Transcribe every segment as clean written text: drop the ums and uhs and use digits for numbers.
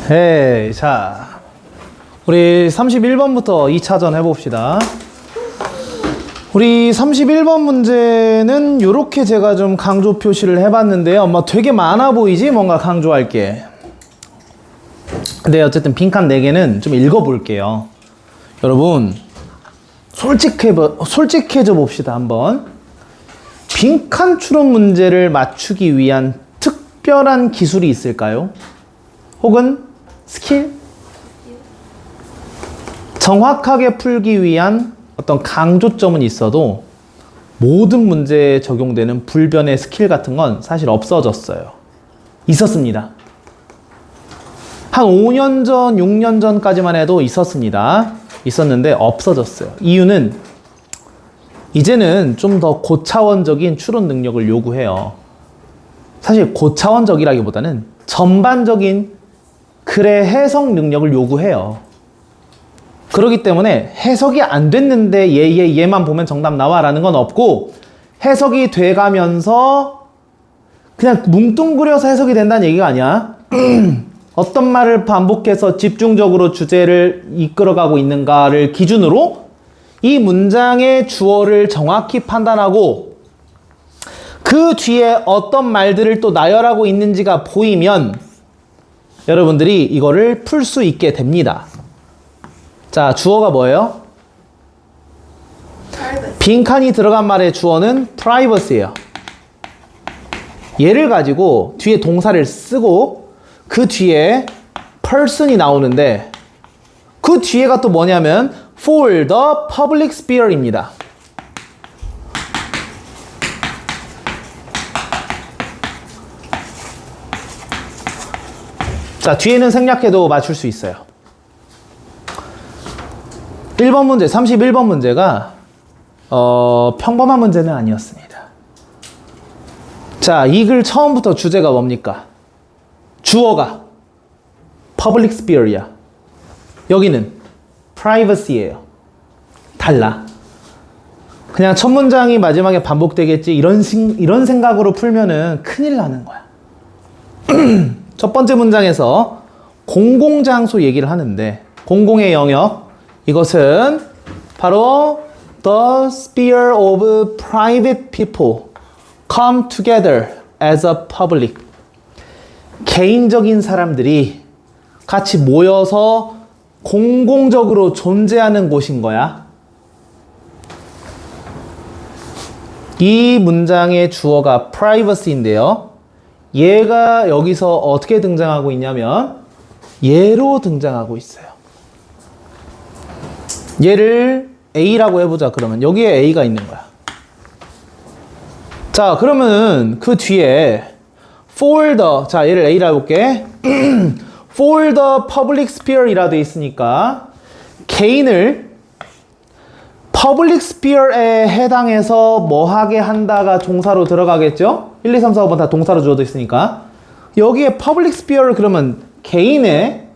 네, 자, 우리 31번부터 2차전 해봅시다. 우리 31번 문제는 요렇게 제가 좀 강조 표시를 해봤는데요. 뭐 되게 많아 보이지? 뭔가 강조할 게. 근데 어쨌든 빈칸 4개는 좀 읽어볼게요. 여러분, 솔직해져 봅시다, 한번. 빈칸 추론 문제를 맞추기 위한 특별한 기술이 있을까요? 혹은 스킬? 정확하게 풀기 위한 어떤 강조점은 있어도 모든 문제에 적용되는 불변의 스킬 같은 건 사실 없어졌어요. 있었습니다. 한 5년 전, 6년 전까지만 해도 있었습니다. 있었는데 없어졌어요. 이유는 이제는 좀 더 고차원적인 추론 능력을 요구해요. 사실 고차원적이라기보다는 전반적인 글의 해석 능력을 요구해요. 그렇기 때문에 해석이 안 됐는데 얘만 보면 정답 나와 라는 건 없고, 해석이 돼가면서 그냥 뭉뚱그려서 해석이 된다는 얘기가 아니야. 어떤 말을 반복해서 집중적으로 주제를 이끌어가고 있는가를 기준으로 이 문장의 주어를 정확히 판단하고 그 뒤에 어떤 말들을 또 나열하고 있는지가 보이면 여러분들이 이거를 풀 수 있게 됩니다. 자, 주어가 뭐예요? 빈칸이 들어간 말의 주어는 privacy예요. 얘를 가지고 뒤에 동사를 쓰고 그 뒤에 person이 나오는데 그 뒤에가 또 뭐냐면 for the public sphere입니다. 자, 뒤에는 생략해도 맞출 수 있어요. 1번 문제, 31번 문제가 평범한 문제는 아니었습니다. 자, 이 글 처음부터 주제가 뭡니까? 주어가 public sphere이야. 여기는 privacy예요. 달라. 그냥 첫 문장이 마지막에 반복되겠지 이런 생각으로 풀면은 큰일 나는 거야. 첫 번째 문장에서 공공장소 얘기를 하는데 공공의 영역, 이것은 바로 the sphere of private people come together as a public. 개인적인 사람들이 같이 모여서 공공적으로 존재하는 곳인 거야. 이 문장의 주어가 privacy인데요. 얘가 여기서 어떻게 등장하고 있냐면 얘로 등장하고 있어요. 얘를 A라고 해보자. 그러면 여기에 A가 있는 거야. 자, 그러면 그 뒤에 for the, 자, 얘를 A라고 해볼게. for the public sphere 이라 돼 있으니까 개인을 public sphere에 해당해서 뭐 하게 한다가 동사로 들어가겠죠? 1, 2, 3, 4, 5번 다 동사로 주어져 있으니까 여기에 public sphere를 그러면 개인에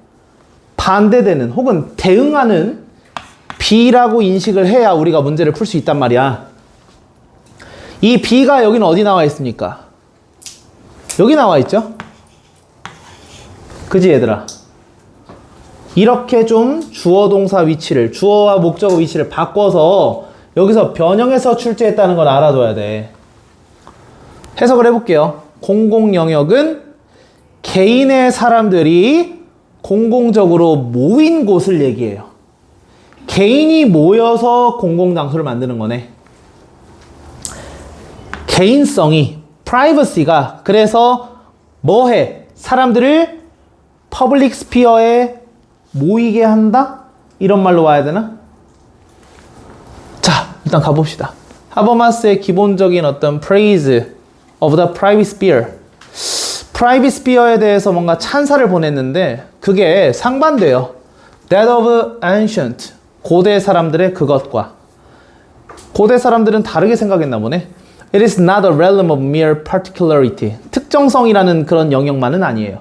반대되는 혹은 대응하는 B라고 인식을 해야 우리가 문제를 풀 수 있단 말이야. 이 B가 여기는 어디 나와 있습니까? 여기 나와 있죠? 그지 얘들아? 이렇게 좀 주어 동사 위치를, 주어와 목적어 위치를 바꿔서 여기서 변형해서 출제했다는 걸 알아둬야 돼. 해석을 해볼게요. 공공 영역은 개인의 사람들이 공공적으로 모인 곳을 얘기해요. 개인이 모여서 공공장소를 만드는 거네. 개인성이, privacy가 그래서 뭐해? 사람들을 public sphere에 모이게 한다? 이런 말로 와야 되나? 자, 일단 가봅시다. 하버마스의 기본적인 어떤 praise of the private sphere. private sphere에 대해서 뭔가 찬사를 보냈는데 그게 상반돼요. That of ancient. 고대 사람들의 그것과. 고대 사람들은 다르게 생각했나 보네. It is not a realm of mere particularity. 특정성이라는 그런 영역만은 아니에요.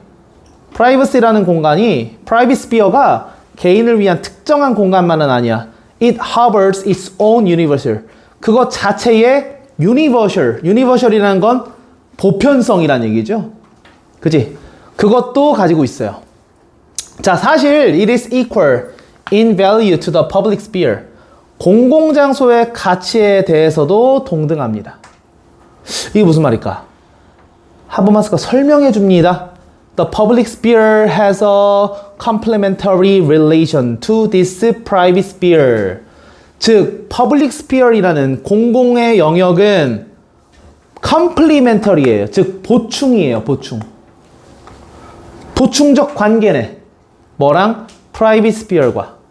privacy라는 공간이, private sphere가 개인을 위한 특정한 공간만은 아니야. It harbors its own universal. 그것 자체의 universal이라는 건 보편성이란 얘기죠. 그지? 그것도 가지고 있어요. 자, 사실 it is equal in value to the public sphere. 공공장소의 가치에 대해서도 동등합니다. 이게 무슨 말일까? 하버마스가 설명해 줍니다. The public sphere has a complementary relation to this private sphere. 즉, public sphere이라는 공공의 영역은 complementary예요. 즉, 보충이에요. 보충. 보충적 관계네. 뭐랑? private sphere과.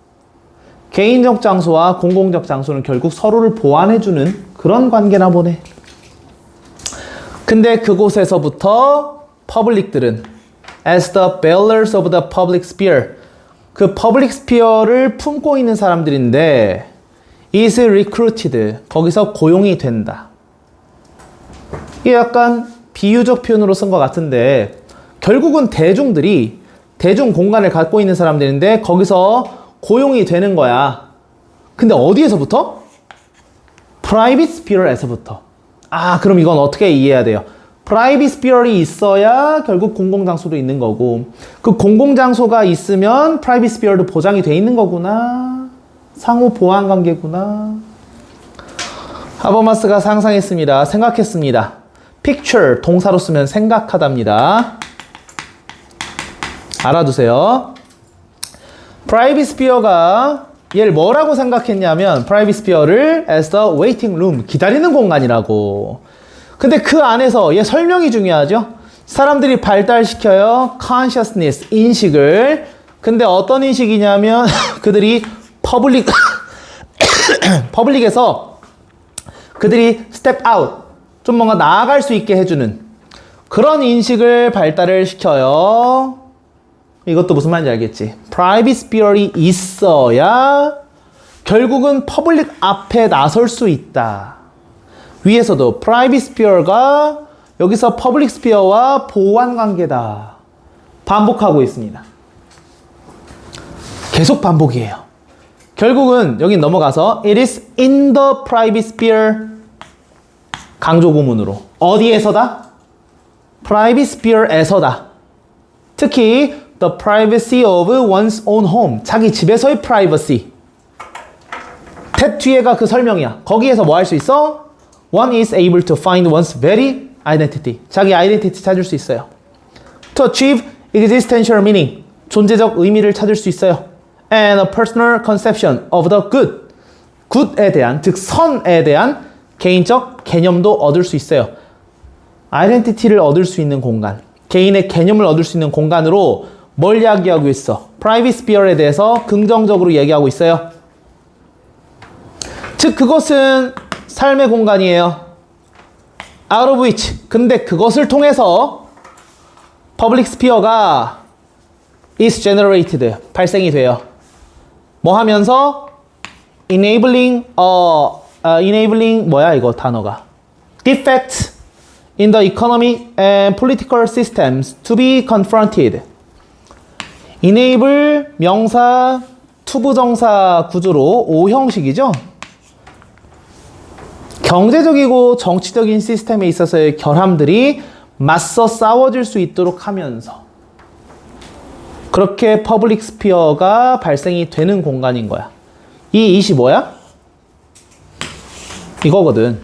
개인적 장소와 공공적 장소는 결국 서로를 보완해주는 그런 관계나 보네. 근데 그곳에서부터 퍼블릭들은 as the bearers of the public sphere, 그 public sphere를 품고 있는 사람들인데 is recruited, 거기서 고용이 된다. 이게 약간 비유적 표현으로 쓴 것 같은데 결국은 대중들이 대중 공간을 갖고 있는 사람들인데 거기서 고용이 되는 거야. 근데 어디에서부터? private sphere에서부터. 아, 그럼 이건 어떻게 이해해야 돼요? private sphere이 있어야 결국 공공장소도 있는 거고, 그 공공장소가 있으면 private sphere도 보장이 돼 있는 거구나. 상호 보완 관계구나. 하버마스가 상상했습니다. 생각했습니다. picture 동사로 쓰면 생각하답니다. 알아두세요. private sphere가 얘를 뭐라고 생각했냐면 private sphere를 as the waiting room, 기다리는 공간이라고. 근데 그 안에서 얘 설명이 중요하죠. 사람들이 발달시켜요. consciousness, 인식을. 근데 어떤 인식이냐면 그들이 퍼블릭에서 그들이 step out, 좀 뭔가 나아갈 수 있게 해주는 그런 인식을 발달을 시켜요. 이것도 무슨 말인지 알겠지? private sphere이 있어야 결국은 퍼블릭 앞에 나설 수 있다. 위에서도 private sphere가 여기서 public sphere와 보완 관계다. 반복하고 있습니다. 계속 반복이에요. 결국은 여기 넘어가서 it is in the private sphere, 강조 구문으로 어디에서다? private sphere에서다. 특히 the privacy of one's own home, 자기 집에서의 privacy. that 뒤에가 그 설명이야. 거기에서 뭐 할 수 있어? One is able to find one's very identity, 자기 아이덴티티 찾을 수 있어요. To achieve existential meaning, 존재적 의미를 찾을 수 있어요. And a personal conception of the good, good에 대한, 즉 선에 대한 개인적 개념도 얻을 수 있어요. 아이덴티티를 얻을 수 있는 공간, 개인의 개념을 얻을 수 있는 공간으로 뭘 이야기하고 있어? private sphere에 대해서 긍정적으로 얘기하고 있어요. 즉 그것은 삶의 공간이에요. out of which, 근데 그것을 통해서 public sphere가 is generated, 발생이 돼요. 뭐 하면서 enabling 뭐야 이거 단어가, defects in the economic and political systems to be confronted. enable 명사 투부정사 구조로 오형식이죠. 경제적이고 정치적인 시스템에 있어서의 결함들이 맞서 싸워질 수 있도록 하면서 그렇게 퍼블릭 스피어가 발생이 되는 공간인 거야. 이 이시 뭐야? 이거거든.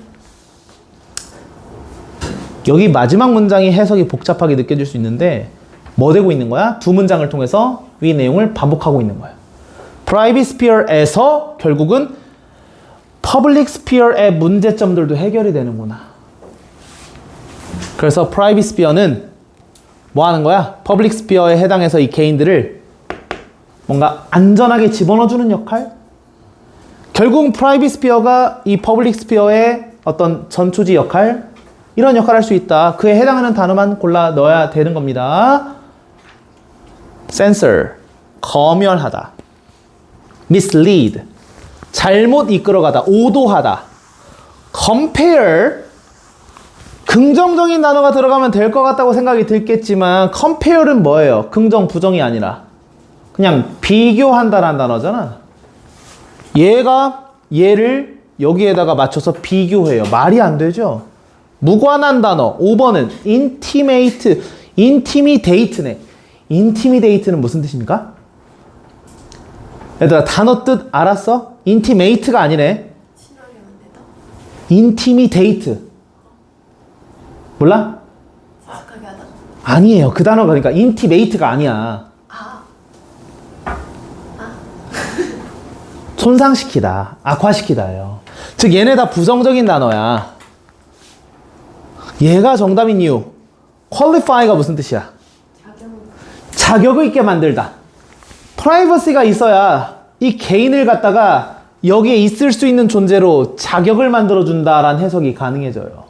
여기 마지막 문장이 해석이 복잡하게 느껴질 수 있는데 뭐 되고 있는 거야? 두 문장을 통해서 위 내용을 반복하고 있는 거야. private sphere에서 결국은 public sphere의 문제점들도 해결이 되는구나. 그래서 private sphere는 뭐 하는 거야? public sphere에 해당해서 이 개인들을 뭔가 안전하게 집어넣어주는 역할? 결국 private sphere가 이 public sphere의 어떤 전초지 역할? 이런 역할을 할 수 있다. 그에 해당하는 단어만 골라 넣어야 되는 겁니다. censor, 검열하다. mislead, 잘못 이끌어가다, 오도하다. compare, 긍정적인 단어가 들어가면 될 것 같다고 생각이 들겠지만 compare는 뭐예요? 긍정, 부정이 아니라 그냥 비교한다라는 단어잖아. 얘가 얘를 여기에다가 맞춰서 비교해요. 말이 안 되죠? 무관한 단어. 5번은 intimidate네. intimidate는 무슨 뜻입니까? 얘들아, 단어 뜻 알았어? intimate가 아니네. 친하게 만들다. intimidate. 몰라? 친숙하게 하다. 아니에요. 그 단어가 그러니까 intimate가 아니야. 아. 손상시키다, 악화시키다예요. 즉 얘네 다 부정적인 단어야. 얘가 정답인 이유. qualify가 무슨 뜻이야? 자격을 있게 만들다. 프라이버시가 있어야 이 개인을 갖다가 여기에 있을 수 있는 존재로 자격을 만들어준다라는 해석이 가능해져요.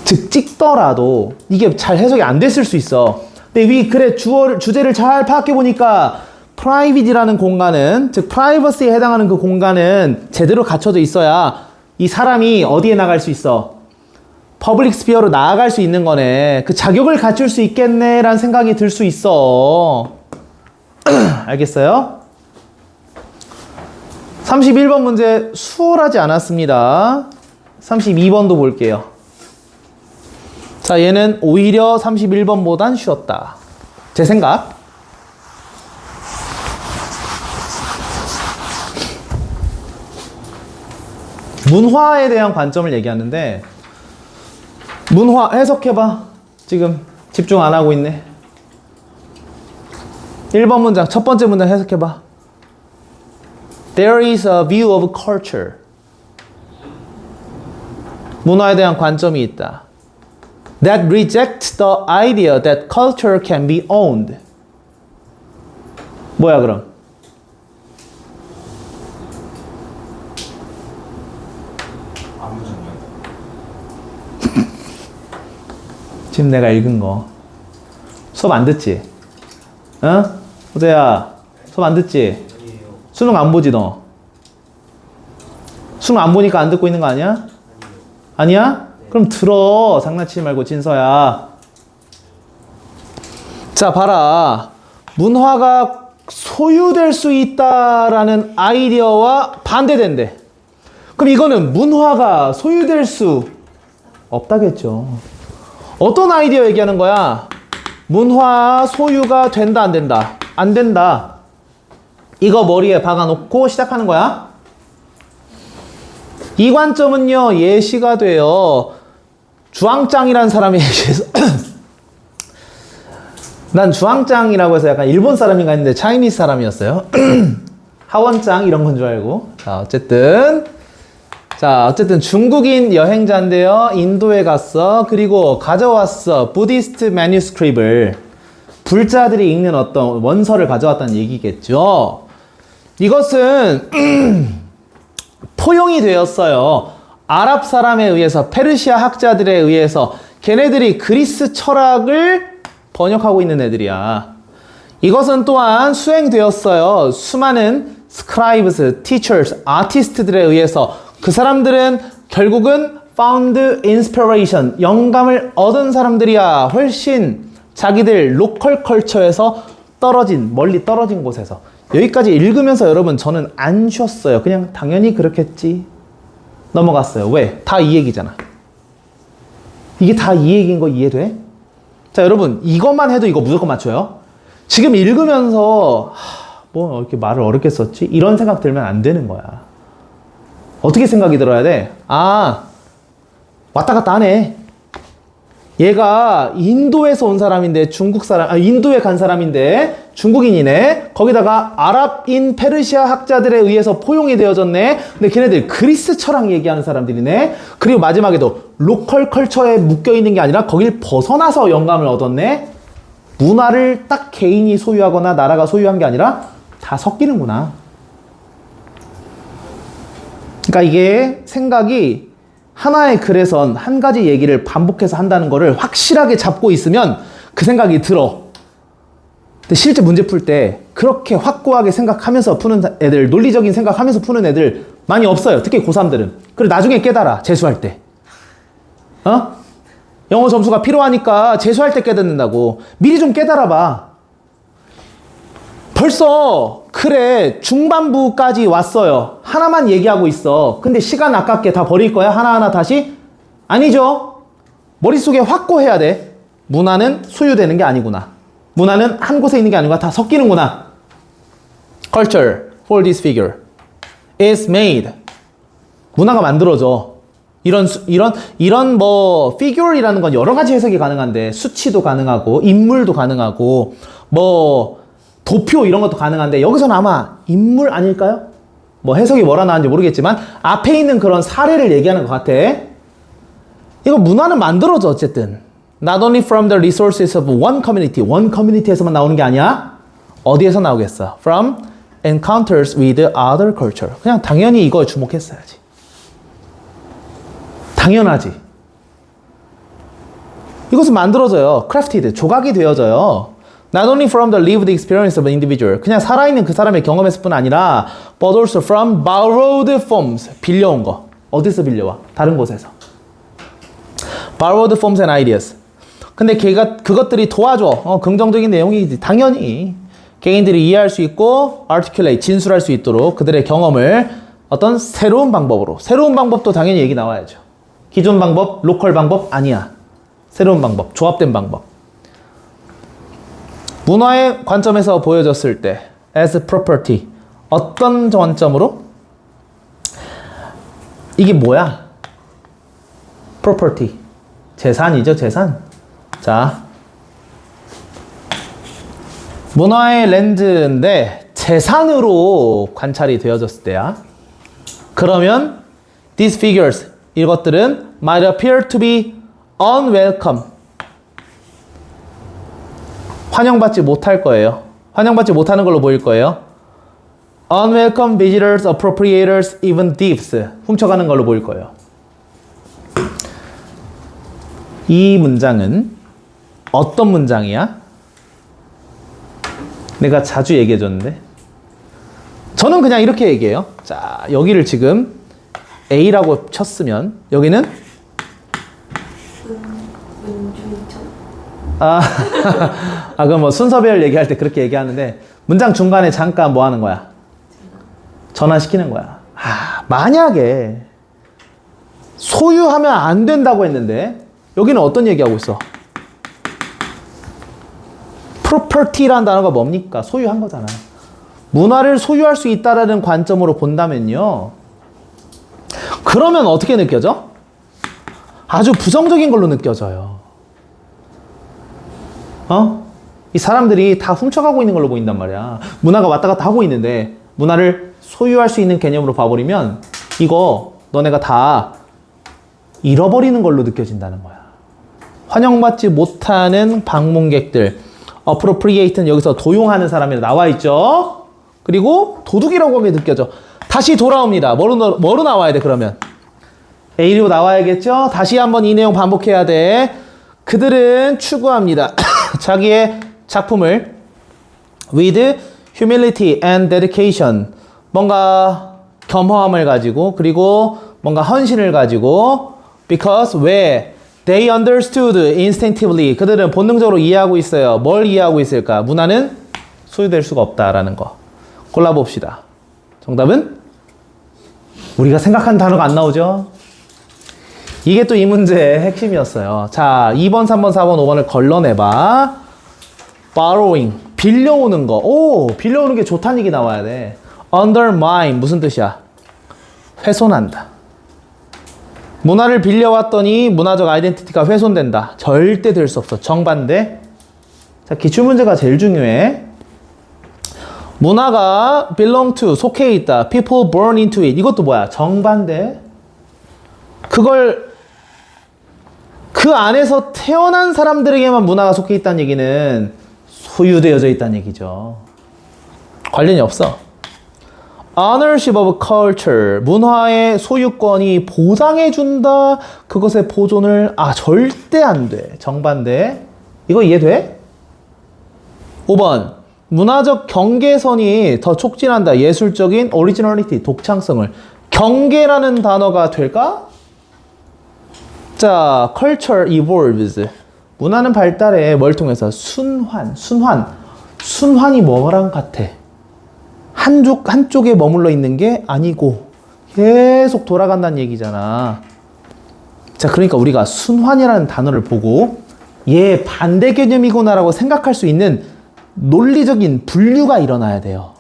즉 찍더라도 이게 잘 해석이 안 됐을 수 있어. 근데 그래 주제를 잘 파악해보니까 private이라는 공간은, 즉 privacy에 해당하는 그 공간은 제대로 갖춰져 있어야 이 사람이 어디에 나갈 수 있어? 퍼블릭 스피어로 나아갈 수 있는 거네. 그 자격을 갖출 수 있겠네 라는 생각이 들 수 있어. 알겠어요? 31번 문제 수월하지 않았습니다. 32번도 볼게요. 자, 얘는 오히려 31번보단 쉬웠다. 제 생각. 문화에 대한 관점을 얘기하는데, 문화 해석해봐. 지금 집중 안 하고 있네. 1번 문장, 첫 번째 문장 해석해봐. There is a view of culture. 문화에 대한 관점이 있다. That rejects the idea that culture can be owned. 뭐야 그럼? 지금 내가 읽은 거 수업 안 듣지? 어? 호재야 수업 안 듣지? 수능 안 보지 너? 수능 안 보니까 안 듣고 있는 거 아니야? 아니야? 그럼 들어. 장난치지 말고 진서야. 자 봐라. 문화가 소유될 수 있다라는 아이디어와 반대된대. 그럼 이거는 문화가 소유될 수 없다겠죠. 어떤 아이디어 얘기하는 거야? 문화 소유가 된다 안 된다? 안 된다. 이거 머리에 박아놓고 시작하는 거야. 이 관점은요 예시가 돼요. 주황짱이라는 사람이 얘기해서 난 주황짱이라고 해서 약간 일본 사람인가 했는데 차이니스 사람이었어요. 하원짱 이런 건 줄 알고. 자 어쨌든 중국인 여행자인데요. 인도에 갔어. 그리고 가져왔어. 부디스트 매뉴스크립을, 불자들이 읽는 어떤 원서를 가져왔다는 얘기겠죠. 이것은 포용이 되었어요. 아랍 사람에 의해서, 페르시아 학자들에 의해서. 걔네들이 그리스 철학을 번역하고 있는 애들이야. 이것은 또한 수행되었어요. 수많은 스크라이브스, 티처스, 아티스트들에 의해서. 그 사람들은 결국은 found inspiration, 영감을 얻은 사람들이야. 훨씬 자기들 로컬 컬처에서 멀리 떨어진 곳에서. 여기까지 읽으면서 여러분 저는 안 쉬었어요. 그냥 당연히 그렇겠지 넘어갔어요. 왜? 다 이 얘기잖아. 이게 다 이 얘기인 거 이해돼? 자 여러분 이것만 해도 이거 무조건 맞춰요. 지금 읽으면서 뭐 이렇게 말을 어렵게 썼지? 이런 생각 들면 안 되는 거야. 어떻게 생각이 들어야 돼? 아, 왔다 갔다 하네. 얘가 인도에서 온 사람인데 인도에 간 사람인데 중국인이네. 거기다가 아랍인 페르시아 학자들에 의해서 포용이 되어졌네. 근데 걔네들 그리스 철학 얘기하는 사람들이네. 그리고 마지막에도 로컬 컬처에 묶여있는 게 아니라 거길 벗어나서 영감을 얻었네. 문화를 딱 개인이 소유하거나 나라가 소유한 게 아니라 다 섞이는구나. 그러니까 이게 생각이 하나의 글에선 한 가지 얘기를 반복해서 한다는 거를 확실하게 잡고 있으면 그 생각이 들어. 근데 실제 문제 풀 때 그렇게 확고하게 생각하면서 푸는 애들, 논리적인 생각하면서 푸는 애들 많이 없어요. 특히 고3들은. 그리고 나중에 깨달아. 재수할 때. 영어 점수가 필요하니까 재수할 때 깨닫는다고. 미리 좀 깨달아봐. 벌써 그래 중반부까지 왔어요. 하나만 얘기하고 있어. 근데 시간 아깝게 다 버릴 거야? 하나하나 다시? 아니죠. 머릿속에 확고해야 돼. 문화는 소유되는 게 아니구나. 문화는 한 곳에 있는 게 아니구나. 다 섞이는구나. culture for this figure is made. 문화가 만들어져. 이런 뭐 figure이라는 건 여러 가지 해석이 가능한데 수치도 가능하고 인물도 가능하고 뭐 도표 이런 것도 가능한데 여기서는 아마 인물 아닐까요? 뭐 해석이 뭐라 나왔는지 모르겠지만 앞에 있는 그런 사례를 얘기하는 것 같아. 이거 문화는 만들어져 어쨌든. Not only from the resources of one community에서만 나오는 게 아니야. 어디에서 나오겠어? From encounters with other culture. 그냥 당연히 이거에 주목했어야지. 당연하지. 이것은 만들어져요. crafted, 조각이 되어져요. Not only from the lived experience of an individual. 그냥 살아있는 그 사람의 경험에서 뿐 아니라 but also from borrowed forms. 빌려온 거. 어디서 빌려와? 다른 곳에서. borrowed forms and ideas. 근데 그것들이 도와줘. 긍정적인 내용이지. 당연히. 개인들이 이해할 수 있고 articulate, 진술할 수 있도록 그들의 경험을 어떤 새로운 방법으로. 새로운 방법도 당연히 얘기 나와야죠. 기존 방법, 로컬 방법 아니야. 새로운 방법, 조합된 방법. 문화의 관점에서 보여졌을 때 as property. 어떤 관점으로? 이게 뭐야? property. 재산이죠, 재산. 자, 문화의 렌즈인데 재산으로 관찰이 되어졌을 때야. 그러면 these figures, 이것들은 might appear to be unwelcome. 환영받지 못할 거예요. 환영받지 못하는 걸로 보일 거예요. Unwelcome visitors, appropriators, even thieves. 훔쳐가는 걸로 보일 거예요. 이 문장은 어떤 문장이야? 내가 자주 얘기해줬는데 저는 그냥 이렇게 얘기해요. 자, 여기를 지금 A라고 쳤으면 여기는 그럼 뭐 순서별 얘기할 때 그렇게 얘기하는데 문장 중간에 잠깐 뭐 하는 거야? 전환시키는 거야. 만약에 소유하면 안 된다고 했는데 여기는 어떤 얘기하고 있어? property라는 단어가 뭡니까? 소유한 거잖아. 문화를 소유할 수 있다라는 관점으로 본다면요. 그러면 어떻게 느껴져? 아주 부정적인 걸로 느껴져요. 이 사람들이 다 훔쳐가고 있는 걸로 보인단 말이야. 문화가 왔다 갔다 하고 있는데 문화를 소유할 수 있는 개념으로 봐버리면 이거 너네가 다 잃어버리는 걸로 느껴진다는 거야. 환영받지 못하는 방문객들. appropriate는 여기서 도용하는 사람이 나와 있죠. 그리고 도둑이라고 하게 느껴져. 다시 돌아옵니다. 뭐로 나와야 돼 그러면? A로 나와야겠죠. 다시 한번 이 내용 반복해야 돼. 그들은 추구합니다. 자기의 작품을 with humility and dedication. 뭔가 겸허함을 가지고 그리고 뭔가 헌신을 가지고 because 왜? They understood instinctively. 그들은 본능적으로 이해하고 있어요. 뭘 이해하고 있을까? 문화는 소유될 수가 없다라는 거. 골라봅시다. 정답은? 우리가 생각한 단어가 안 나오죠? 이게 또 이 문제의 핵심이었어요. 자, 2번, 3번, 4번, 5번을 걸러내봐. borrowing. 빌려오는 거. 빌려오는 게 좋다는 얘기 나와야 돼. undermine. 무슨 뜻이야? 훼손한다. 문화를 빌려왔더니 문화적 아이덴티티가 훼손된다. 절대 될 수 없어. 정반대. 자, 기출문제가 제일 중요해. 문화가 belong to, 속해 있다. people born into it. 이것도 뭐야? 정반대. 그걸 그 안에서 태어난 사람들에게만 문화가 속해 있다는 얘기는 소유되어져 있다는 얘기죠. 관련이 없어. ownership of culture. 문화의 소유권이 보장해준다. 그것의 보존을 절대 안 돼. 정반대. 이거 이해돼? 5번. 문화적 경계선이 더 촉진한다. 예술적인 originality, 독창성을. 경계라는 단어가 될까? 자, culture evolves. 문화는 발달해. 뭘 통해서? 순환이 뭐랑 같아? 한쪽에 머물러 있는 게 아니고 계속 돌아간다는 얘기잖아. 자, 그러니까 우리가 순환이라는 단어를 보고 얘 반대 개념이구나라고 생각할 수 있는 논리적인 분류가 일어나야 돼요.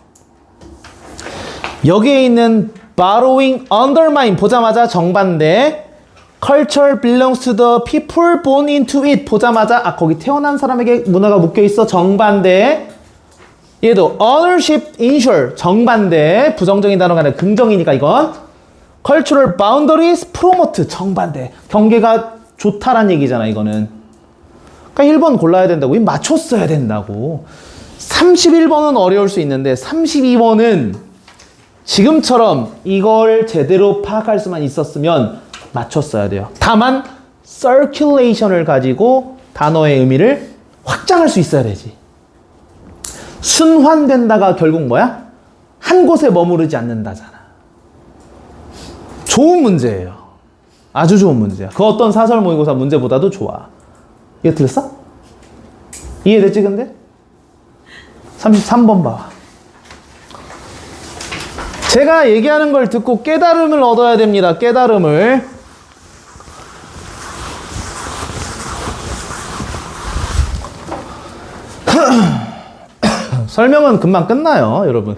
여기에 있는 borrowing, undermine 보자마자 정반대. culture belongs to the people born into it 보자마자 아 거기 태어난 사람에게 문화가 묶여있어 정반대. 얘도 ownership, insure 정반대. 부정적인 단어가 아니라 긍정이니까 이건 cultural boundaries, promote 정반대. 경계가 좋다란 얘기잖아 이거는. 그러니까 1번 골라야 된다고. 이 맞췄어야 된다고. 31번은 어려울 수 있는데 32번은 지금처럼 이걸 제대로 파악할 수만 있었으면 맞췄어야 돼요. 다만 circulation을 가지고 단어의 의미를 확장할 수 있어야 되지. 순환된다가 결국 뭐야? 한 곳에 머무르지 않는다잖아. 좋은 문제예요. 아주 좋은 문제야. 그 어떤 사설 모의고사 문제보다도 좋아. 이거 틀렸어? 이해됐지 근데? 33번 봐. 제가 얘기하는 걸 듣고 깨달음을 얻어야 됩니다. 깨달음을. 설명은 금방 끝나요, 여러분.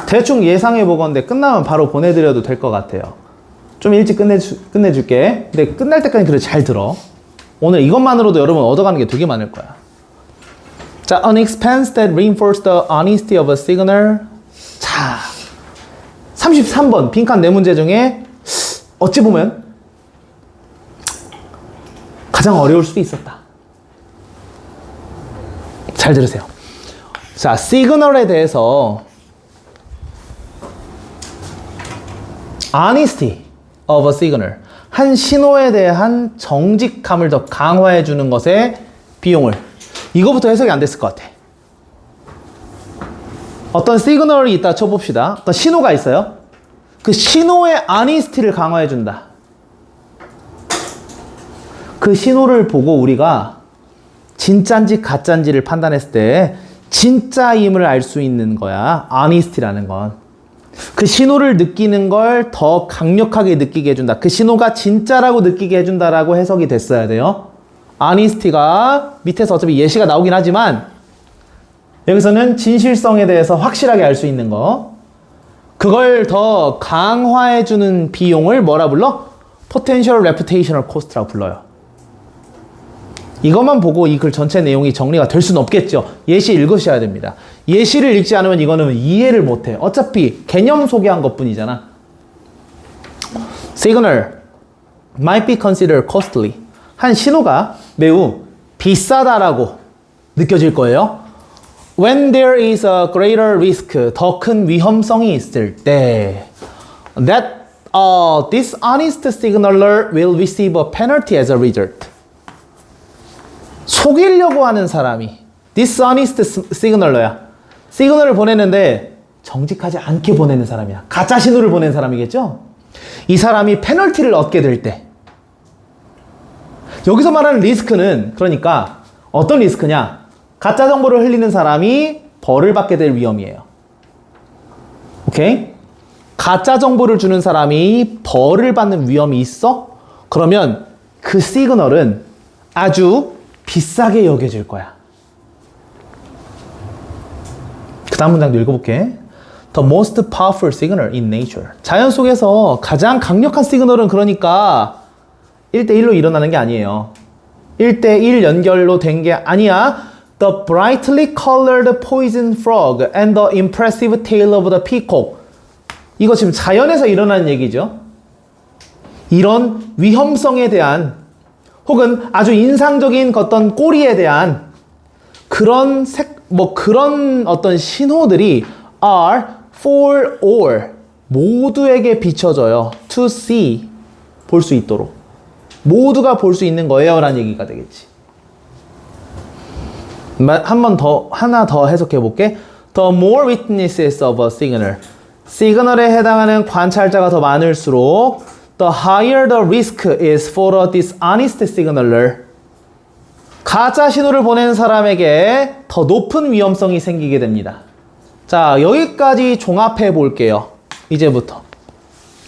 대충 예상해 보건데 끝나면 바로 보내드려도 될 것 같아요. 좀 일찍 끝내줄게. 근데 끝날 때까지 그래 잘 들어. 오늘 이것만으로도 여러분 얻어가는 게 되게 많을 거야. 자, an expense that reinforces the honesty of a signal. 자, 33번 빈칸 네 문제 중에 어찌 보면 가장 어려울 수도 있었다. 잘 들으세요. 자, 시그널에 대해서 honesty of a signal, 한 신호에 대한 정직함을 더 강화해 주는 것에 비용을, 이거부터 해석이 안 됐을 것 같아. 어떤 시그널이 있다 쳐봅시다. 어떤 신호가 있어요. 그 신호의 honesty를 강화해 준다. 그 신호를 보고 우리가 진짜인지 가짜인지를 판단했을 때 진짜임을 알 수 있는 거야. honesty라는 건. 그 신호를 느끼는 걸 더 강력하게 느끼게 해준다. 그 신호가 진짜라고 느끼게 해준다라고 해석이 됐어야 돼요. honesty가 밑에서 어차피 예시가 나오긴 하지만 여기서는 진실성에 대해서 확실하게 알 수 있는 거. 그걸 더 강화해주는 비용을 뭐라 불러? potential reputational cost라고 불러요. 이것만 보고 이 글 전체 내용이 정리가 될 수는 없겠죠. 예시 읽으셔야 됩니다. 예시를 읽지 않으면 이거는 이해를 못해. 어차피 개념 소개한 것뿐이잖아. Signal might be considered costly. 한 신호가 매우 비싸다라고 느껴질 거예요. When there is a greater risk, 더 큰 위험성이 있을 때, that dishonest signaler will receive a penalty as a result. 속이려고 하는 사람이 dishonest signaler야. 시그널을 보내는데 정직하지 않게 보내는 사람이야. 가짜 신호를 보내는 사람이겠죠? 이 사람이 페널티를 얻게 될 때, 여기서 말하는 리스크는 그러니까 어떤 리스크냐? 가짜 정보를 흘리는 사람이 벌을 받게 될 위험이에요. 오케이? 가짜 정보를 주는 사람이 벌을 받는 위험이 있어? 그러면 그 시그널은 아주 비싸게 여겨질 거야. 그 다음 문장도 읽어볼게. The most powerful signal in nature. 자연 속에서 가장 강력한 시그널은 그러니까 1대1로 일어나는 게 아니에요. 1대1 연결로 된 게 아니야. The brightly colored poison frog and the impressive tail of the peacock. 이거 지금 자연에서 일어나는 얘기죠. 이런 위험성에 대한 혹은 아주 인상적인 어떤 꼬리에 대한 그런 그런 어떤 신호들이 are for all, 모두에게 비춰져요. to see, 볼 수 있도록. 모두가 볼 수 있는 거예요 라는 얘기가 되겠지. 하나 더 해석해 볼게. The more witnesses of a signal. 시그널에 해당하는 관찰자가 더 많을수록 the higher the risk is for a dishonest signaler. 가짜 신호를 보내는 사람에게 더 높은 위험성이 생기게 됩니다. 자, 여기까지 종합해 볼게요. 이제부터.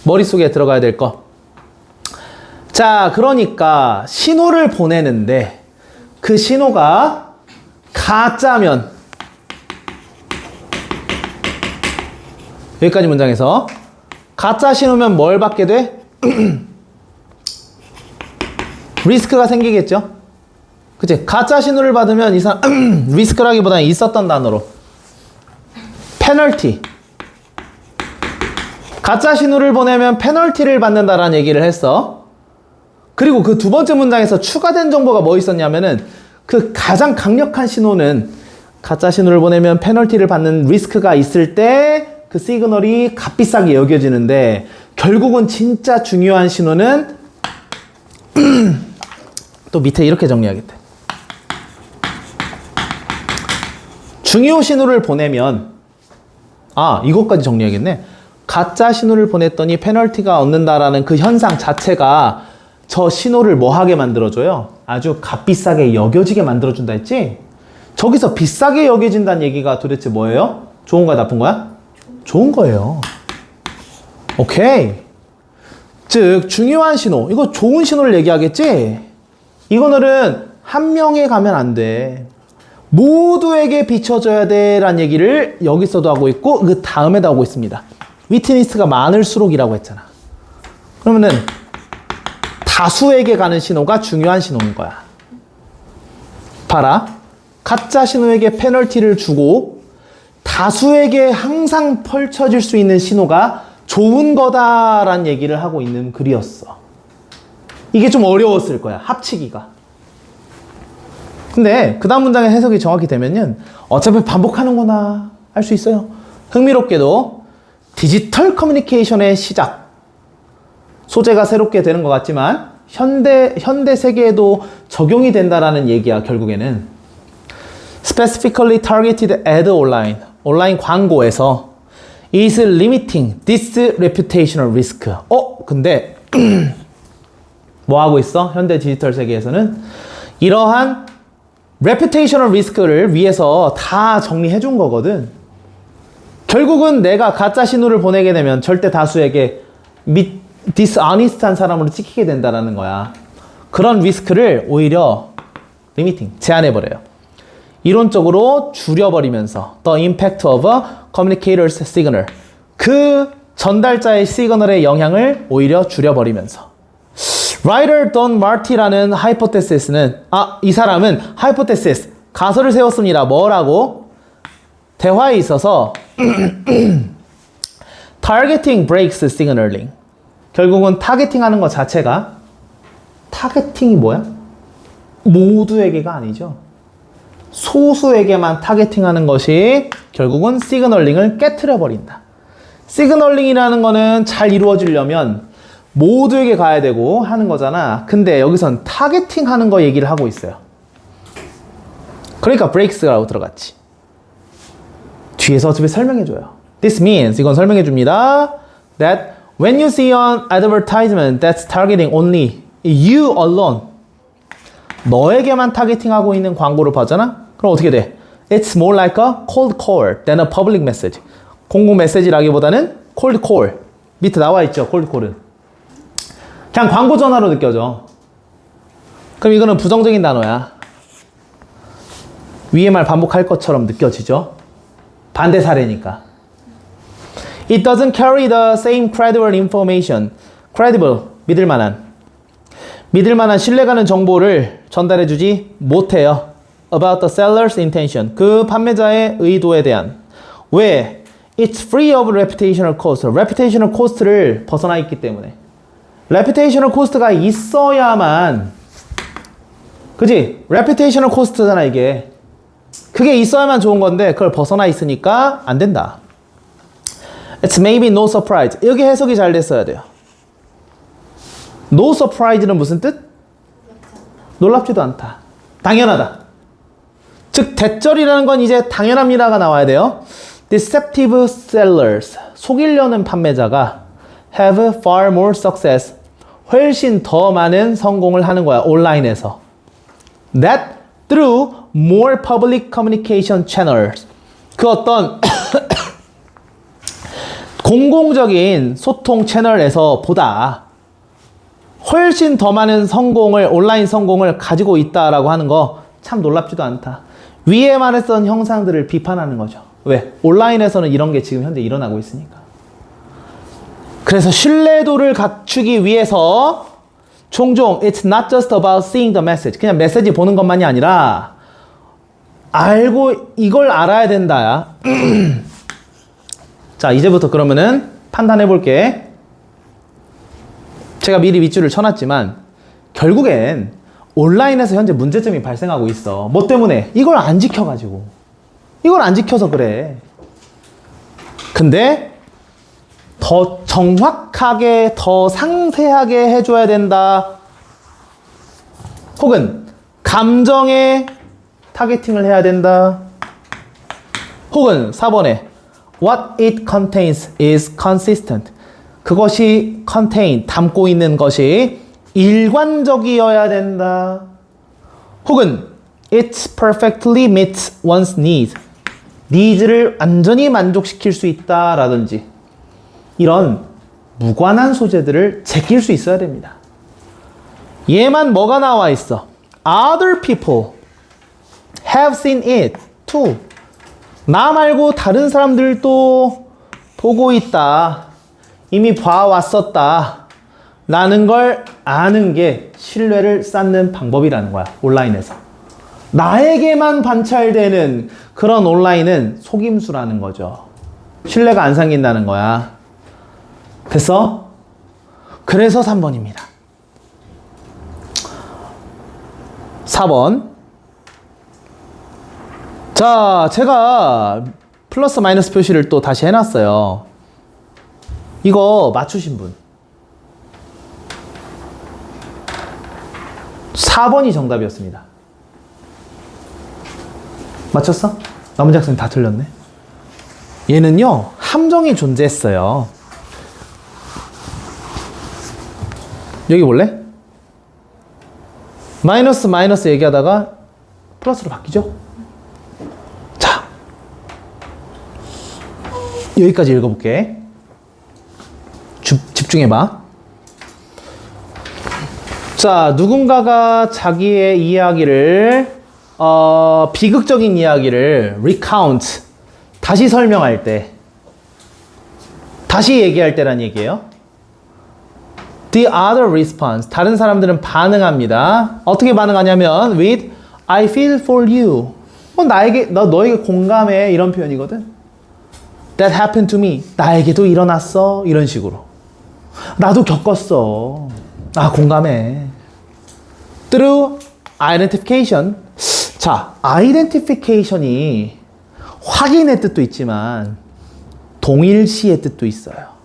머릿속에 들어가야 될 거. 자, 그러니까 신호를 보내는데 그 신호가 가짜면 여기까지 문장에서 가짜 신호면 뭘 받게 돼? 리스크가 생기겠죠? 그치? 가짜 신호를 받으면 이 사람 리스크라기보다는 있었던 단어로 페널티. 가짜 신호를 보내면 페널티를 받는다라는 얘기를 했어. 그리고 그 두 번째 문장에서 추가된 정보가 뭐 있었냐면은 그 가장 강력한 신호는 가짜 신호를 보내면 페널티를 받는 리스크가 있을 때 그 시그널이 값비싸게 여겨지는데 결국은 진짜 중요한 신호는 또 밑에 이렇게 정리하겠다. 중요 신호를 보내면 이것까지 정리하겠네. 가짜 신호를 보냈더니 페널티가 얻는다라는 그 현상 자체가 저 신호를 뭐하게 만들어줘요? 아주 값비싸게 여겨지게 만들어준다 했지? 저기서 비싸게 여겨진다는 얘기가 도대체 뭐예요? 좋은 거야, 나쁜 거야? 좋은 거예요. 오케이. 즉, 중요한 신호. 이거 좋은 신호를 얘기하겠지? 이거는 한 명에 가면 안 돼. 모두에게 비춰줘야 돼 라는 얘기를 여기서도 하고 있고 그 다음에도 하고 있습니다. 위트니스가 많을수록이라고 했잖아. 그러면은 다수에게 가는 신호가 중요한 신호인 거야. 봐라. 가짜 신호에게 페널티를 주고 다수에게 항상 펼쳐질 수 있는 신호가 좋은 거다라는 얘기를 하고 있는 글이었어. 이게 좀 어려웠을 거야. 합치기가. 근데 그 다음 문장의 해석이 정확히 되면은 어차피 반복하는구나 할 수 있어요. 흥미롭게도 디지털 커뮤니케이션의 시작. 소재가 새롭게 되는 것 같지만 현대 세계에도 적용이 된다라는 얘기야. 결국에는 specifically targeted ad online 온라인 광고에서 is limiting this reputational risk. 근데 뭐 하고 있어? 현대 디지털 세계에서는 이러한 reputational risk를 위해서 다 정리해 준 거거든. 결국은 내가 가짜 신호를 보내게 되면 절대 다수에게 dishonest한 사람으로 찍히게 된다는 거야. 그런 리스크를 오히려 limiting, 제한해버려요. 이론적으로 줄여버리면서 the impact of a communicator's signal, 그 전달자의 시그널의 영향을 오히려 줄여버리면서 Writer Don Marty라는 hypothesis는 이 사람은 hypothesis, 가설을 세웠습니다. 뭐라고? 대화에 있어서 targeting breaks signaling. 결국은 타겟팅하는 것 자체가 타겟팅이 뭐야? 모두에게가 아니죠. 소수에게만 타겟팅하는 것이 결국은 시그널링을 깨트려 버린다. 시그널링이라는 거는 잘 이루어지려면 모두에게 가야 되고 하는 거잖아. 근데 여기선 타겟팅 하는 거 얘기를 하고 있어요. 그러니까 breaks라고 들어갔지. 뒤에서 어차피 설명해줘요. This means, 이건 설명해줍니다. That when you see an advertisement that's targeting only you alone, 너에게만 타겟팅하고 있는 광고를 봤잖아? 그럼 어떻게 돼? It's more like a cold call than a public message. 공공 메시지라기보다는 cold call. 밑에 나와 있죠, cold call은. 그냥 광고 전화로 느껴져. 그럼 이거는 부정적인 단어야. 위의 말 반복할 것처럼 느껴지죠? 반대 사례니까. It doesn't carry the same credible information. credible, 믿을 만한 신뢰가는 정보를 전달해주지 못해요. About the seller's intention. 그 판매자의 의도에 대한. 왜? It's free of reputational cost. reputational cost를 벗어나 있기 때문에. reputational cost가 있어야만, 그지? reputational cost잖아, 이게. 그게 있어야만 좋은 건데, 그걸 벗어나 있으니까 안 된다. It's maybe no surprise. 여기 해석이 잘 됐어야 돼요. No surprise는 무슨 뜻? 놀랍지도 않다. 당연하다. 즉, 대절이라는 건 이제 당연합니다가 나와야 돼요. Deceptive sellers. 속이려는 판매자가 have far more success. 훨씬 더 많은 성공을 하는 거야. 온라인에서. That through more public communication channels. 그 어떤 공공적인 소통 채널에서 보다 훨씬 더 많은 성공을, 온라인 성공을 가지고 있다라고 하는 거 참 놀랍지도 않다. 위에 말했던 형상들을 비판하는 거죠. 왜? 온라인에서는 이런 게 지금 현재 일어나고 있으니까. 그래서 신뢰도를 갖추기 위해서 종종 it's not just about seeing the message. 그냥 메시지 보는 것만이 아니라 이걸 알아야 된다야. 자, 이제부터 그러면은 판단해 볼게. 제가 미리 밑줄을 쳐놨지만 결국엔 온라인에서 현재 문제점이 발생하고 있어. 뭐 때문에? 이걸 안 지켜가지고. 이걸 안 지켜서 그래. 근데 더 정확하게, 더 상세하게 해줘야 된다. 혹은 감정에 타겟팅을 해야 된다. 혹은 4번에 What it contains is consistent. 그것이 contain, 담고 있는 것이 일관적이어야 된다. 혹은 it perfectly meets one's need. 니즈를 완전히 만족시킬 수 있다 라든지 이런 무관한 소재들을 제낄 수 있어야 됩니다. 얘만 뭐가 나와 있어? Other people have seen it too. 나 말고 다른 사람들도 보고 있다. 이미 봐왔었다. 라는 걸 아는 게 신뢰를 쌓는 방법이라는 거야. 온라인에서. 나에게만 관찰되는 그런 온라인은 속임수라는 거죠. 신뢰가 안 생긴다는 거야. 그래서 3번입니다. 4번. 자, 제가 플러스 마이너스 표시를 또 다시 해놨어요. 이거 맞추신 분. 4번이 정답이었습니다. 맞췄어? 나머지 학생 다 틀렸네. 얘는요, 함정이 존재했어요. 여기 볼래? 마이너스 얘기하다가 플러스로 바뀌죠? 자, 여기까지 읽어볼게. 집중해봐. 자, 누군가가 자기의 이야기를 비극적인 이야기를 recount, 다시 설명할 때, 다시 얘기할 때란 얘기예요. The other response, 다른 사람들은 반응합니다. 어떻게 반응하냐면 with I feel for you. 너에게 공감해, 이런 표현이거든. That happened to me. 나에게도 일어났어, 이런 식으로. 나도 겪었어. 공감해. Through identification. 자, identification이 확인의 뜻도 있지만 동일시의 뜻도 있어요.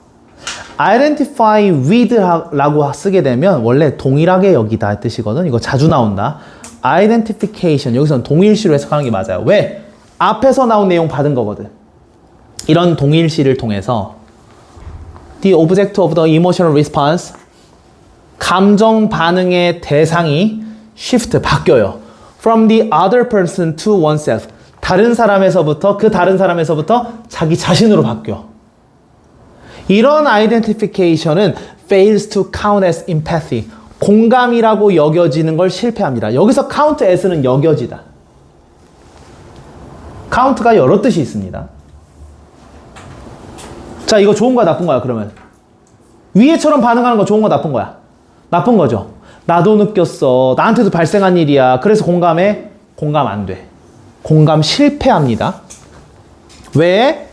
identify with 라고 쓰게 되면 원래 동일하게 여기다 뜻이거든. 이거 자주 나온다. identification, 여기서는 동일시로 해석하는 게 맞아요. 왜? 앞에서 나온 내용 받은 거거든. 이런 동일시를 통해서 the object of the emotional response, 감정 반응의 대상이 shift, 바뀌어요. From the other person to oneself. 다른 사람에서부터 자기 자신으로 바뀌어. 이런 identification은 fails to count as empathy. 공감이라고 여겨지는 걸 실패합니다. 여기서 count as는 여겨지다. count가 여러 뜻이 있습니다. 자, 이거 좋은 거야, 나쁜 거야, 그러면? 위에처럼 반응하는 거 좋은 거, 나쁜 거야? 나쁜 거죠. 나도 느꼈어. 나한테도 발생한 일이야. 그래서 공감해? 공감 안 돼. 공감 실패합니다. 왜?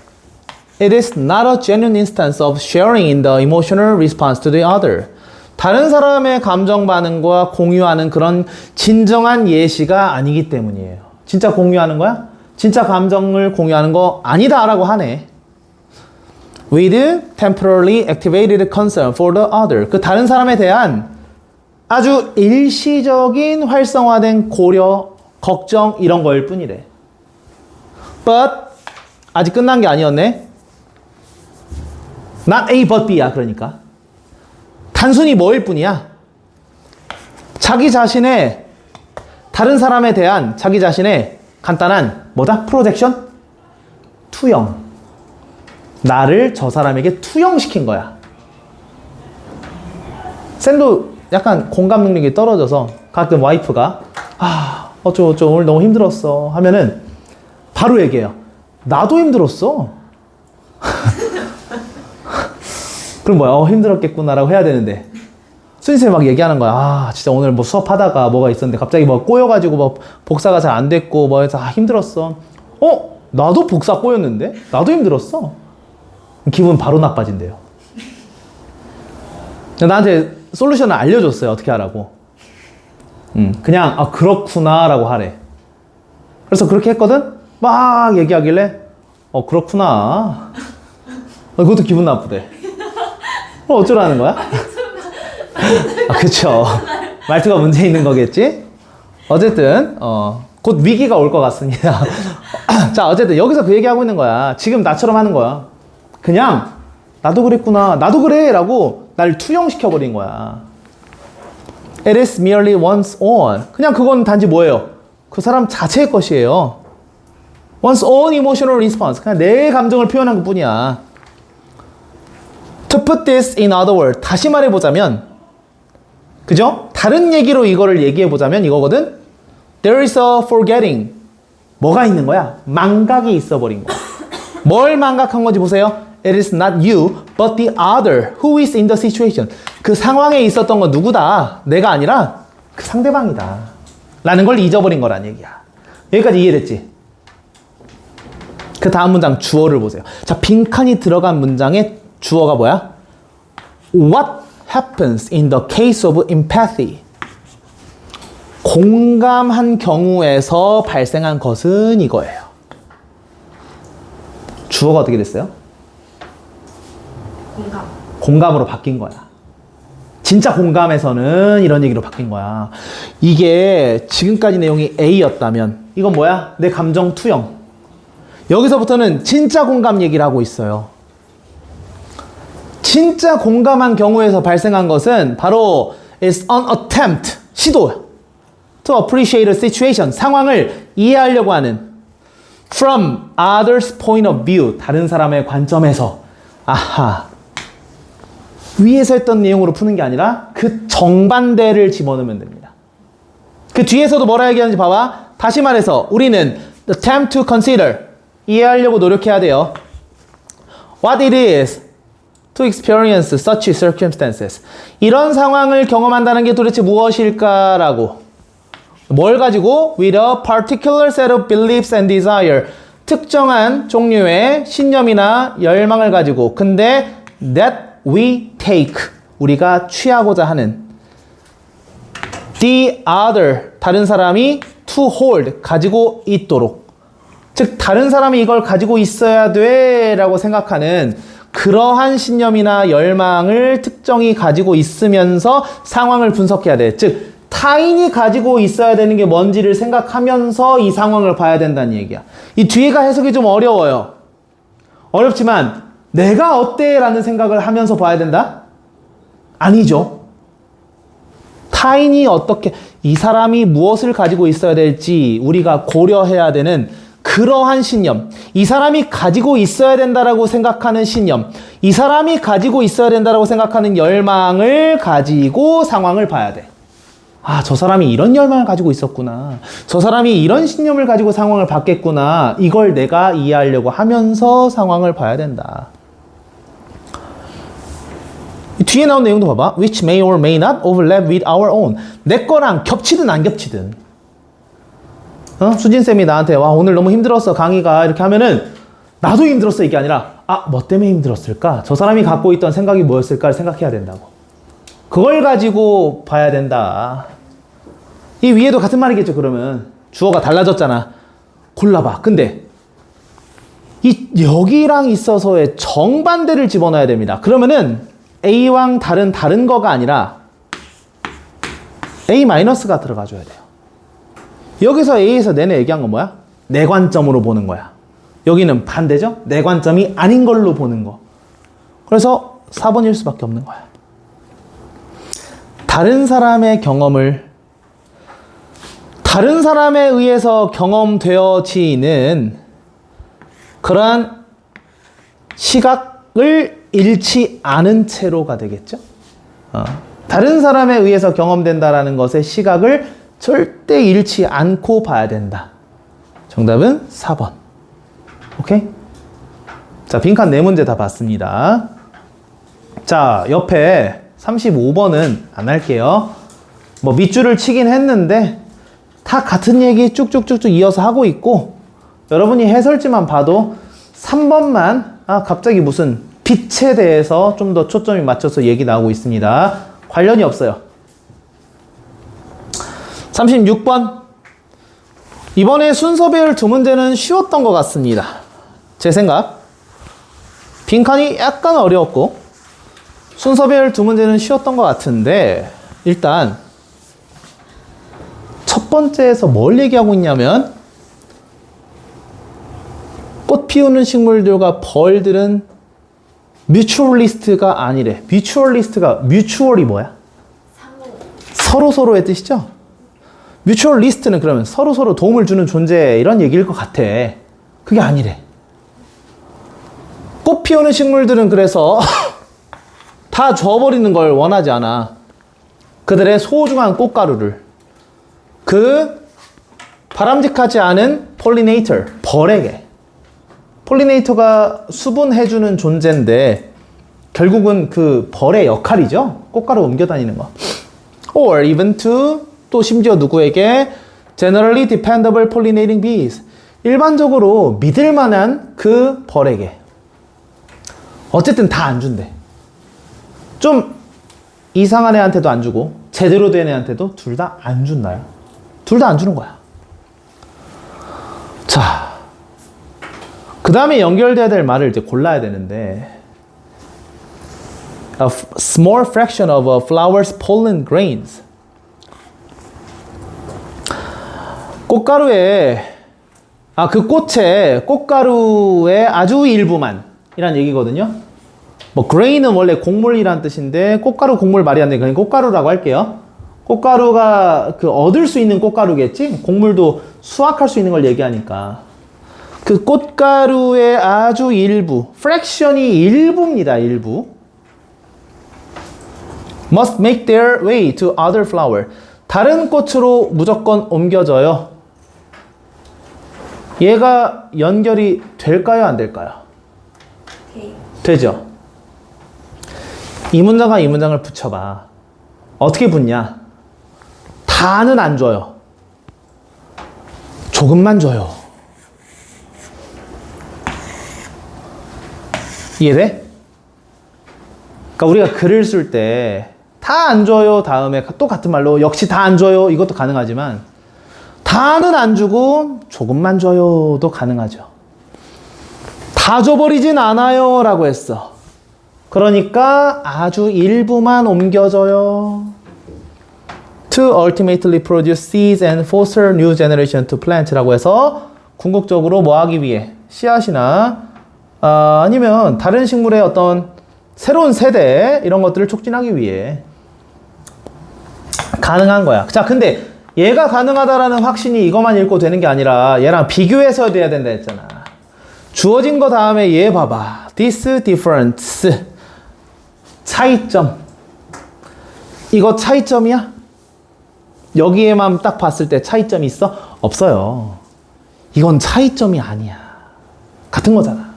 It is not a genuine instance of sharing in the emotional response to the other. 다른 사람의 감정 반응과 공유하는 그런 진정한 예시가 아니기 때문이에요. 진짜 공유하는 거야? 진짜 감정을 공유하는 거 아니다 라고 하네. With temporarily activated concern for the other. 그 다른 사람에 대한 아주 일시적인 활성화된 고려, 걱정 이런 거일 뿐이래. But 아직 끝난 게 아니었네. Not A but B야. 그러니까 단순히 뭐일 뿐이야? 자기 자신의 다른 사람에 대한 자기 자신의 간단한 뭐다? 프로젝션? 투영. 나를 저 사람에게 투영시킨 거야. 쌤도 약간 공감 능력이 떨어져서 가끔 와이프가 어쩌고저쩌고 오늘 너무 힘들었어 하면은 바로 얘기해요. 나도 힘들었어. 그럼 뭐야? 힘들었겠구나라고 해야 되는데. 선생님이 막 얘기하는 거야. 아, 진짜 오늘 뭐 수업하다가 뭐가 있었는데 갑자기 뭐 꼬여가지고 뭐 복사가 잘 안 됐고 뭐 해서 아, 힘들었어. 나도 복사 꼬였는데? 나도 힘들었어. 기분 바로 나빠진대요. 나한테 솔루션을 알려줬어요. 어떻게 하라고. 그냥 아 그렇구나라고 하래. 그래서 그렇게 했거든? 막 얘기하길래 그렇구나. 그것도 기분 나쁘대. 어쩌라는 거야? 아, 그쵸. 말투가 문제 있는 거겠지? 어쨌든 곧 위기가 올 것 같습니다. 자, 어쨌든 여기서 그 얘기하고 있는 거야. 지금 나처럼 하는 거야. 그냥 나도 그랬구나, 나도 그래 라고 날 투영시켜버린 거야. It is merely one's own. 그냥 그건 단지 뭐예요? 그 사람 자체의 것이에요. One's own emotional response. 그냥 내 감정을 표현한 것 뿐이야. To put this in other words. 다시 말해보자면, 그죠? 다른 얘기로 이거를 얘기해보자면 이거거든? There is a forgetting. 뭐가 있는 거야? 망각이 있어버린 거야. 뭘 망각한 건지 보세요. It is not you, but the other who is in the situation. 그 상황에 있었던 건 누구다? 내가 아니라 그 상대방이다. 라는 걸 잊어버린 거란 얘기야. 여기까지 이해됐지? 그 다음 문장 주어를 보세요. 자, 빈칸이 들어간 문장의 주어가 뭐야? What happens in the case of empathy? 공감한 경우에서 발생한 것은 이거예요. 주어가 어떻게 됐어요? 공감. 공감으로 바뀐 거야. 진짜 공감에서는 이런 얘기로 바뀐 거야. 이게 지금까지 내용이 A였다면 이건 뭐야? 내 감정 투영. 여기서부터는 진짜 공감 얘기를 하고 있어요. 진짜 공감한 경우에서 발생한 것은 바로 is an attempt, 시도 to appreciate a situation, 상황을 이해하려고 하는 from others' point of view, 다른 사람의 관점에서. 아하, 위에서 했던 내용으로 푸는 게 아니라 그 정반대를 집어넣으면 됩니다. 그 뒤에서도 뭐라 얘기하는지 봐봐. 다시 말해서 우리는 attempt to consider, 이해하려고 노력해야 돼요. What it is to experience such circumstances. 이런 상황을 경험한다는 게 도대체 무엇일까라고. 뭘 가지고? With a particular set of beliefs and desire. 특정한 종류의 신념이나 열망을 가지고. 근데 that we take. 우리가 취하고자 하는. The other. 다른 사람이 to hold. 가지고 있도록. 즉 다른 사람이 이걸 가지고 있어야 돼 라고 생각하는 그러한 신념이나 열망을 특정이 가지고 있으면서 상황을 분석해야 돼. 즉 타인이 가지고 있어야 되는 게 뭔지를 생각하면서 이 상황을 봐야 된다는 얘기야. 이 뒤에가 해석이 좀 어려워요. 어렵지만 내가 어때? 라는 생각을 하면서 봐야 된다? 아니죠. 타인이 어떻게, 이 사람이 무엇을 가지고 있어야 될지 우리가 고려해야 되는 그러한 신념, 이 사람이 가지고 있어야 된다라고 생각하는 신념, 이 사람이 가지고 있어야 된다라고 생각하는 열망을 가지고 상황을 봐야 돼. 아, 저 사람이 이런 열망을 가지고 있었구나. 저 사람이 이런 신념을 가지고 상황을 봤겠구나. 이걸 내가 이해하려고 하면서 상황을 봐야 된다. 뒤에 나온 내용도 봐봐. Which may or may not overlap with our own. 내 거랑 겹치든 안 겹치든. 수진쌤이 나한테 와 오늘 너무 힘들었어 강의가 이렇게 하면은 나도 힘들었어 이게 아니라 아, 뭐 때문에 힘들었을까? 저 사람이 갖고 있던 생각이 뭐였을까를 생각해야 된다고. 그걸 가지고 봐야 된다. 이 위에도 같은 말이겠죠. 그러면 주어가 달라졌잖아. 골라봐. 근데 이 여기랑 있어서의 정반대를 집어넣어야 됩니다. 그러면은 A랑 다른 거가 아니라 A-가 들어가줘야 돼요. 여기서 A에서 내내 얘기한 건 뭐야? 내 관점으로 보는 거야. 여기는 반대죠? 내 관점이 아닌 걸로 보는 거. 그래서 4번일 수밖에 없는 거야. 다른 사람의 경험을 다른 사람에 의해서 경험되어지는 그러한 시각을 잃지 않은 채로가 되겠죠? 다른 사람에 의해서 경험된다라는 것의 시각을 절대 잃지 않고 봐야 된다. 정답은 4번. 오케이? 자, 빈칸 4문제 다 봤습니다. 자, 자, 옆에 35번은 안 할게요. 뭐 밑줄을 치긴 했는데 다 같은 얘기 쭉쭉쭉쭉 이어서 하고 있고, 여러분이 해설지만 봐도 3번만 갑자기 무슨 빛에 대해서 좀 더 초점이 맞춰서 얘기 나오고 있습니다. 관련이 없어요. 36번. 이번에 순서 배열 두 문제는 쉬웠던 것 같습니다. 제 생각. 빈칸이 약간 어려웠고 순서 배열 두 문제는 쉬웠던 것 같은데, 일단 첫 번째에서 뭘 얘기하고 있냐면 꽃 피우는 식물들과 벌들은 뮤추얼리스트가 아니래. 뮤추얼이 뭐야? 상호. 서로의 뜻이죠? 뮤추얼리스트는 그러면 서로 도움을 주는 존재, 이런 얘기일 것 같아. 그게 아니래. 꽃 피우는 식물들은 그래서 다 줘버리는 걸 원하지 않아. 그들의 소중한 꽃가루를 그 바람직하지 않은 폴리네이터, 벌에게. 폴리네이터가 수분해주는 존재인데 결국은 그 벌의 역할이죠. 꽃가루 옮겨 다니는 거. Or even to, 또 심지어 누구에게? Generally dependable pollinating bees. 일반적으로 믿을 만한 그 벌에게. 어쨌든 다 안 준대. 좀 이상한 애한테도 안 주고 제대로 된 애한테도 둘 다 안 준다요. 둘 다 안 주는 거야. 자, 그 다음에 연결돼야 될 말을 이제 골라야 되는데, A small fraction of a flower's pollen grains. 꽃가루에, 그 꽃의 꽃가루의 아주 일부만 이란 얘기거든요. 뭐 grain은 원래 곡물이란 뜻인데 꽃가루 곡물 말이 안 돼. 그냥 꽃가루라고 할게요. 꽃가루가 그 얻을 수 있는 꽃가루겠지? 곡물도 수확할 수 있는 걸 얘기하니까. 그 꽃가루의 아주 일부, fraction이 일부입니다. 일부. Must make their way to other flower. 다른 꽃으로 무조건 옮겨져요. 얘가 연결이 될까요? 안 될까요? 오케이. 되죠? 이 문장과 이 문장을 붙여봐. 어떻게 붙냐? 다는 안 줘요. 조금만 줘요. 이해돼? 그러니까 우리가 글을 쓸 때 다 안 줘요 다음에 또 같은 말로 역시 다 안 줘요 이것도 가능하지만, 다는 안 주고 조금만 줘요도 가능하죠. 다 줘버리진 않아요 라고 했어. 그러니까 아주 일부만 옮겨져요. To ultimately produce seeds and foster new generation to plant 라고 해서 궁극적으로 뭐 하기 위해? 씨앗이나 아니면 다른 식물의 어떤 새로운 세대 이런 것들을 촉진하기 위해 가능한 거야. 자, 근데 얘가 가능하다라는 확신이 이것만 읽고 되는 게 아니라 얘랑 비교해서 돼야 된다 했잖아. 주어진 거 다음에 얘 봐봐. This difference. 차이점. 이거 차이점이야? 여기에만 딱 봤을 때 차이점이 있어? 없어요. 이건 차이점이 아니야. 같은 거잖아.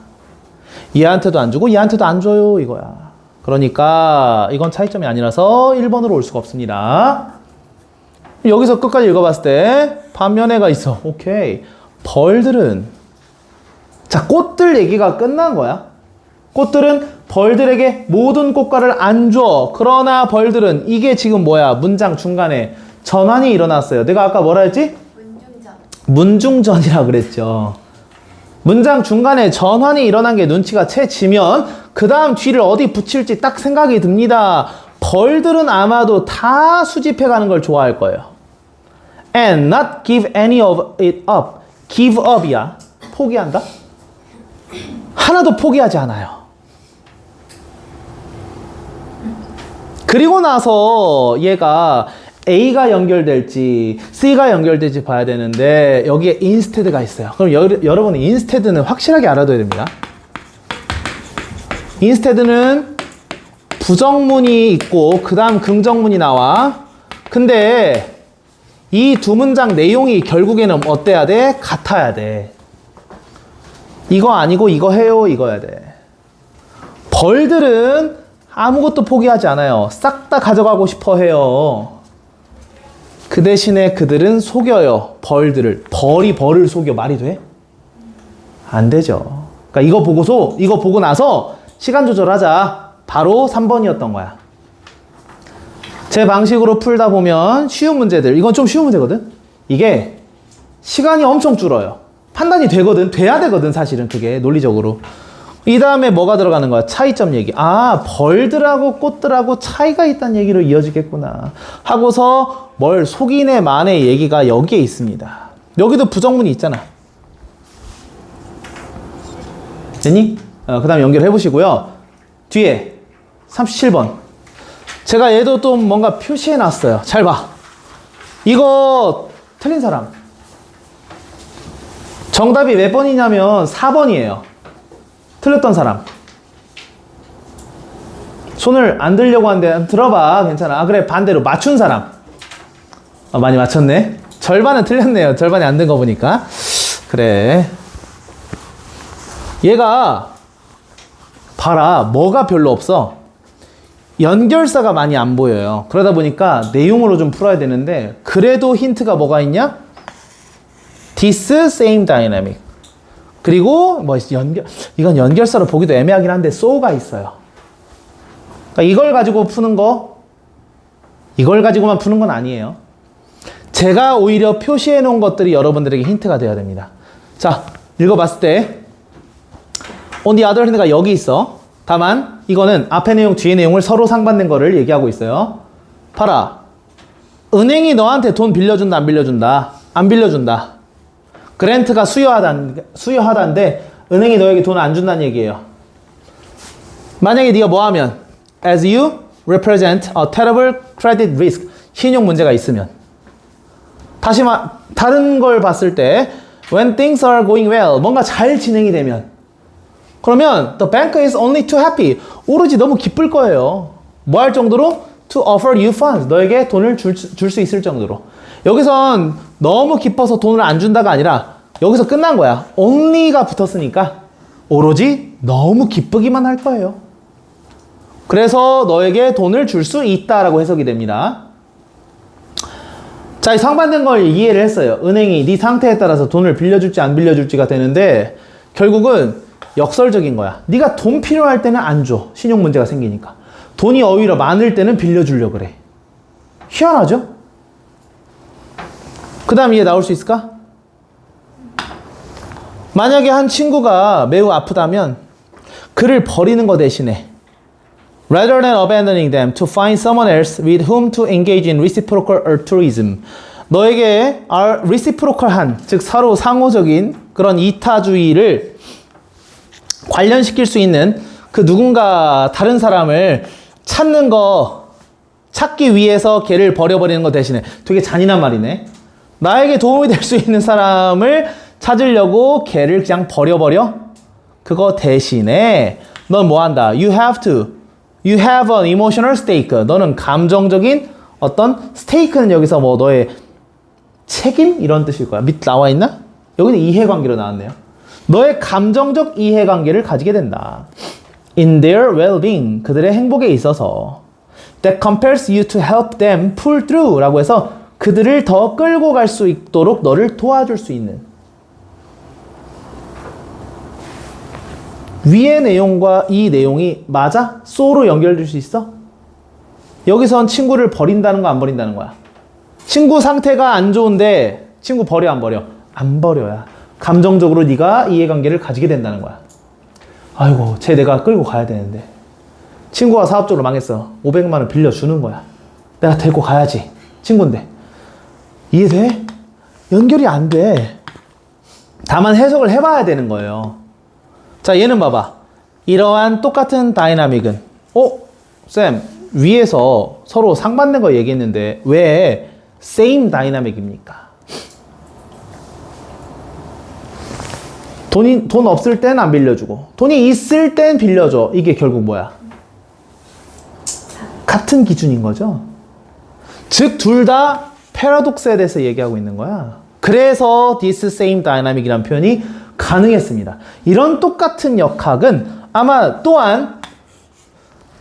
얘한테도 안 주고 얘한테도 안 줘요 이거야. 그러니까 이건 차이점이 아니라서 1번으로 올 수가 없습니다. 여기서 끝까지 읽어봤을 때 반면에가 있어. 오케이. 벌들은, 자, 꽃들 얘기가 끝난 거야. 꽃들은 벌들에게 모든 꽃가루를 안 줘. 그러나 벌들은, 이게 지금 뭐야? 문장 중간에 전환이 일어났어요. 내가 아까 뭐라 했지? 문중전. 문중전이라 그랬죠. 문장 중간에 전환이 일어난 게 눈치가 채지면 그 다음 뒤를 어디 붙일지 딱 생각이 듭니다. 벌들은 아마도 다 수집해 가는 걸 좋아할 거예요. And not give any of it up. give up이야. 포기한다? 하나도 포기하지 않아요. 그리고 나서 얘가 A가 연결될지 C가 연결될지 봐야 되는데 여기에 instead가 있어요. 그럼 여러분은 instead는 확실하게 알아둬야 됩니다. instead는 부정문이 있고 그 다음 긍정문이 나와. 근데 이 두 문장 내용이 결국에는 어때야 돼? 같아야 돼. 이거 아니고 이거 해요 이거야 돼. 벌들은 아무것도 포기하지 않아요. 싹 다 가져가고 싶어 해요. 그 대신에 그들은 속여요. 벌을 속여. 말이 돼? 안 되죠. 그러니까 이거 보고 나서 시간 조절하자. 바로 3번이었던 거야. 제 방식으로 풀다 보면 쉬운 문제들, 이건 좀 쉬운 문제거든? 이게 시간이 엄청 줄어요. 판단이 돼야 되거든, 사실은 그게, 논리적으로. 이 다음에 뭐가 들어가는 거야? 차이점 얘기. 아, 벌들하고 꽃들하고 차이가 있다는 얘기로 이어지겠구나. 하고서 뭘 속이네 마네 얘기가 여기에 있습니다. 여기도 부정문이 있잖아. 됐니? 그 다음에 연결해 보시고요. 뒤에 37번. 제가 얘도 또 뭔가 표시해 놨어요. 잘 봐. 이거 틀린 사람. 정답이 몇 번이냐면 4번이에요. 틀렸던 사람. 손을 안 들려고 하는데 들어봐. 괜찮아. 아, 그래. 반대로 맞춘 사람. 많이 맞췄네. 절반은 틀렸네요. 절반이 안 된 거 보니까. 그래. 얘가 봐라. 뭐가 별로 없어. 연결사가 많이 안 보여요. 그러다 보니까 내용으로 좀 풀어야 되는데 그래도 힌트가 뭐가 있냐? This same dynamic. 그리고 뭐 이건 연결사로 보기도 애매하긴 한데 so가 있어요. 그러니까 이걸 가지고만 푸는 건 아니에요. 제가 오히려 표시해 놓은 것들이 여러분들에게 힌트가 되어야 됩니다. 자, 읽어봤을 때 on the other hand가 여기 있어. 다만 이거는 앞에 내용 뒤에 내용을 서로 상반된 거를 얘기하고 있어요. 봐라. 은행이 너한테 돈 빌려준다 안 빌려준다? 안 빌려준다. 그랜트가 수여하다인데 은행이 너에게 돈을 안 준다는 얘기예요. 만약에 네가 뭐 하면 as you represent a terrible credit risk 신용 문제가 있으면 다른 걸 봤을 때 when things are going well 뭔가 잘 진행이 되면 그러면 the bank is only too happy 오로지 너무 기쁠 거예요. 뭐 할 정도로? to offer you funds 너에게 돈을 줄 수 있을 정도로. 여기선 너무 기뻐서 돈을 안 준다가 아니라 여기서 끝난 거야. only가 붙었으니까 오로지 너무 기쁘기만 할 거예요. 그래서 너에게 돈을 줄 수 있다라고 해석이 됩니다. 자, 이 상반된 걸 이해를 했어요. 은행이 네 상태에 따라서 돈을 빌려줄지 안 빌려줄지가 되는데 결국은 역설적인 거야. 네가 돈 필요할 때는 안 줘. 신용 문제가 생기니까. 돈이 오히려 많을 때는 빌려주려고 그래. 희한하죠? 그 다음 이해 나올 수 있을까? 만약에 한 친구가 매우 아프다면 그를 버리는 거 대신에 rather than abandoning them to find someone else with whom to engage in reciprocal altruism 너에게 reciprocal한 즉 서로 상호적인 그런 이타주의를 관련시킬 수 있는 그 누군가 다른 사람을 찾기 위해서 걔를 버려버리는 거 대신에 되게 잔인한 말이네. 나에게 도움이 될 수 있는 사람을 찾으려고 걔를 그냥 버려버려? 그거 대신에 넌 뭐 한다? You have an emotional stake. 너는 감정적인 어떤 스테이크는 여기서 뭐 너의 책임? 이런 뜻일 거야. 밑 나와 있나? 여기는 이해관계로 나왔네요. 너의 감정적 이해관계를 가지게 된다. In their well-being. 그들의 행복에 있어서. That compels you to help them pull through. 라고 해서 그들을 더 끌고 갈 수 있도록 너를 도와줄 수 있는. 위의 내용과 이 내용이 맞아? so로 연결될 수 있어? 여기선 친구를 버린다는 거 안 버린다는 거야. 친구 상태가 안 좋은데 친구 버려 안 버려? 안 버려야. 감정적으로 네가 이해관계를 가지게 된다는 거야. 아이고 쟤 내가 끌고 가야 되는데 친구가 사업적으로 망했어. 500만 원 빌려주는 거야. 내가 데리고 가야지. 친구인데. 이해돼? 연결이 안 돼. 다만 해석을 해봐야 되는 거예요. 자, 얘는 봐봐. 이러한 똑같은 다이나믹은 쌤, 위에서 서로 상반된 거 얘기했는데 왜 same 다이나믹입니까? 돈 없을 땐 안 빌려주고 돈이 있을 땐 빌려줘. 이게 결국 뭐야? 같은 기준인 거죠. 즉, 둘 다 패러독스에 대해서 얘기하고 있는 거야. 그래서 this same dynamic이라는 표현이 가능했습니다. 이런 똑같은 역학은 아마 또한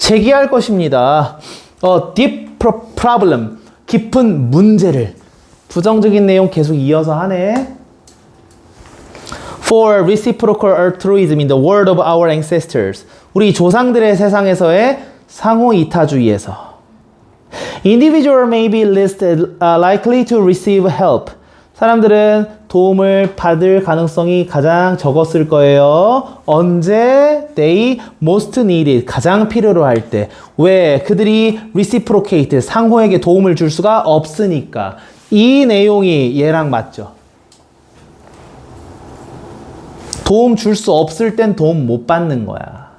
제기할 것입니다. deep problem, 깊은 문제를. 부정적인 내용 계속 이어서 하네. For reciprocal altruism in the world of our ancestors. 우리 조상들의 세상에서의 상호 이타주의에서. Individual may be least likely to receive help. 사람들은 도움을 받을 가능성이 가장 적었을 거예요. 언제? They most needed. 가장 필요로 할 때. 왜? 그들이 reciprocate. 상호에게 도움을 줄 수가 없으니까. 이 내용이 얘랑 맞죠? 도움 줄 수 없을 땐 도움 못 받는 거야.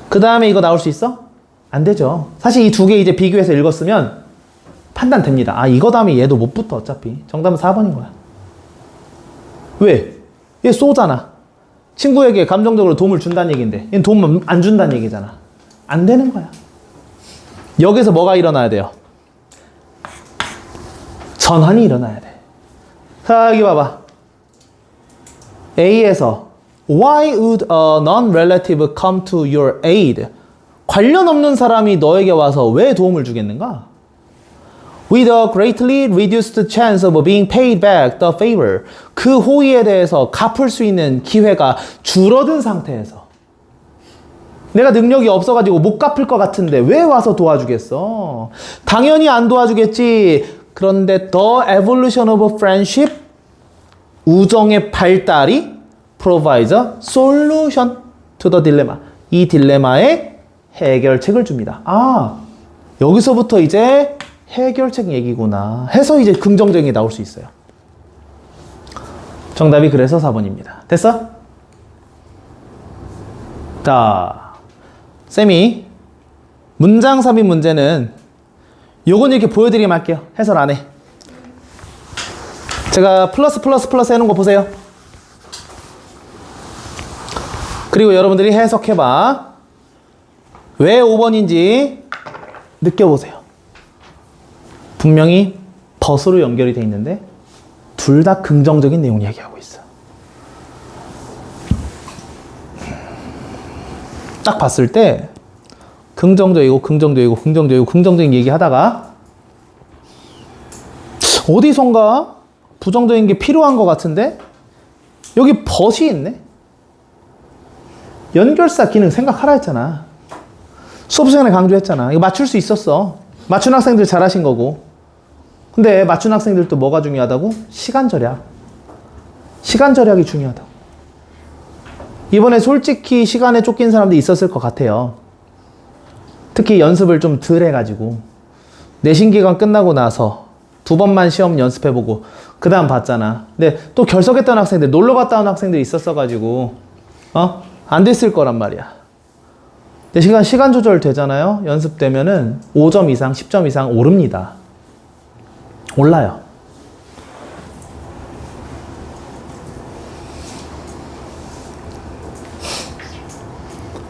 그 다음에 이거 나올 수 있어? 안 되죠. 사실 이 두 개 이제 비교해서 읽었으면 판단됩니다. 아, 이거 다음에 얘도 못 붙어, 어차피. 정답은 4번인 거야. 왜? 얘 쏘잖아. 친구에게 감정적으로 도움을 준다는 얘기인데, 얘는 도움 안 준다는 얘기잖아. 안 되는 거야. 여기서 뭐가 일어나야 돼요? 전환이 일어나야 돼. 자, 여기 봐봐. A에서 Why would a non-relative come to your aid? 관련 없는 사람이 너에게 와서 왜 도움을 주겠는가? With a greatly reduced chance of being paid back the favor. 그 호의에 대해서 갚을 수 있는 기회가 줄어든 상태에서 내가 능력이 없어가지고 못 갚을 것 같은데 왜 와서 도와주겠어? 당연히 안 도와주겠지. 그런데 the evolution of friendship, 우정의 발달이 provides a solution to the dilemma. 이 딜레마의 해결책을 줍니다. 아, 여기서부터 이제 해결책 얘기구나 해서 이제 긍정적인 게 나올 수 있어요. 정답이 그래서 4번입니다. 됐어? 자, 쌤이 문장 삽입 문제는 요건 이렇게 보여드리기만 할게요. 해설 안 해. 제가 플러스 해놓은 거 보세요. 그리고 여러분들이 해석해봐. 왜 5번인지 느껴보세요. 분명히 벗으로 연결이 돼 있는데 둘 다 긍정적인 내용 얘기하고 있어. 딱 봤을 때 긍정적인 얘기 하다가 어디선가 부정적인 게 필요한 것 같은데 여기 벗이 있네. 연결사 기능 생각하라 했잖아. 수업 시간에 강조했잖아. 이거 맞출 수 있었어. 맞춘 학생들 잘하신 거고. 근데 맞춘 학생들도 뭐가 중요하다고? 시간 절약. 시간 절약이 중요하다고. 이번에 솔직히 시간에 쫓긴 사람도 있었을 것 같아요. 특히 연습을 좀 덜 해가지고 내신 기간 끝나고 나서 2번만 시험 연습해보고 그 다음 봤잖아. 근데 또 결석했던 학생들, 놀러 갔다 온 학생들이 있었어가지고 안 됐을 거란 말이야. 근데 시간 조절 되잖아요. 연습되면은 5점 이상, 10점 이상 오릅니다. 올라요.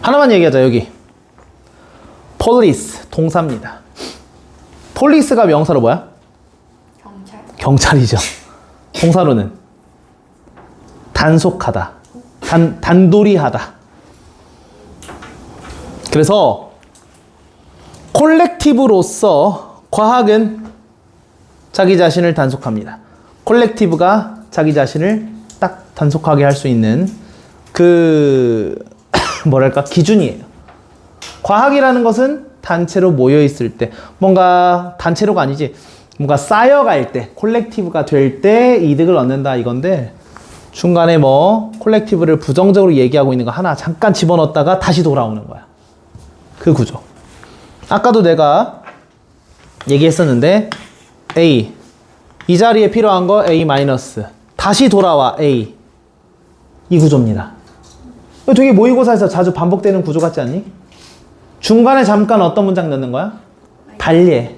하나만 얘기하자. 여기 police 동사입니다. police가 명사로 뭐야? 경찰. 경찰이죠. 동사로는 단속하다, 단도리하다. 그래서 콜렉티브로서 과학은 자기 자신을 단속합니다. 콜렉티브가 자기 자신을 딱 단속하게 할 수 있는 그 뭐랄까 기준이에요. 과학이라는 것은 단체로 모여 있을 때, 뭔가 단체로가 아니지, 뭔가 쌓여갈 때, 콜렉티브가 될 때 이득을 얻는다 이건데, 중간에 뭐 콜렉티브를 부정적으로 얘기하고 있는 거 하나 잠깐 집어넣었다가 다시 돌아오는 거야. 그 구조. 아까도 내가 얘기했었는데 A, 이 자리에 필요한 거 A 마이너스, 다시 돌아와 A, 이 구조입니다. 되게 모의고사에서 자주 반복되는 구조 같지 않니? 중간에 잠깐 어떤 문장 넣는 거야? 발예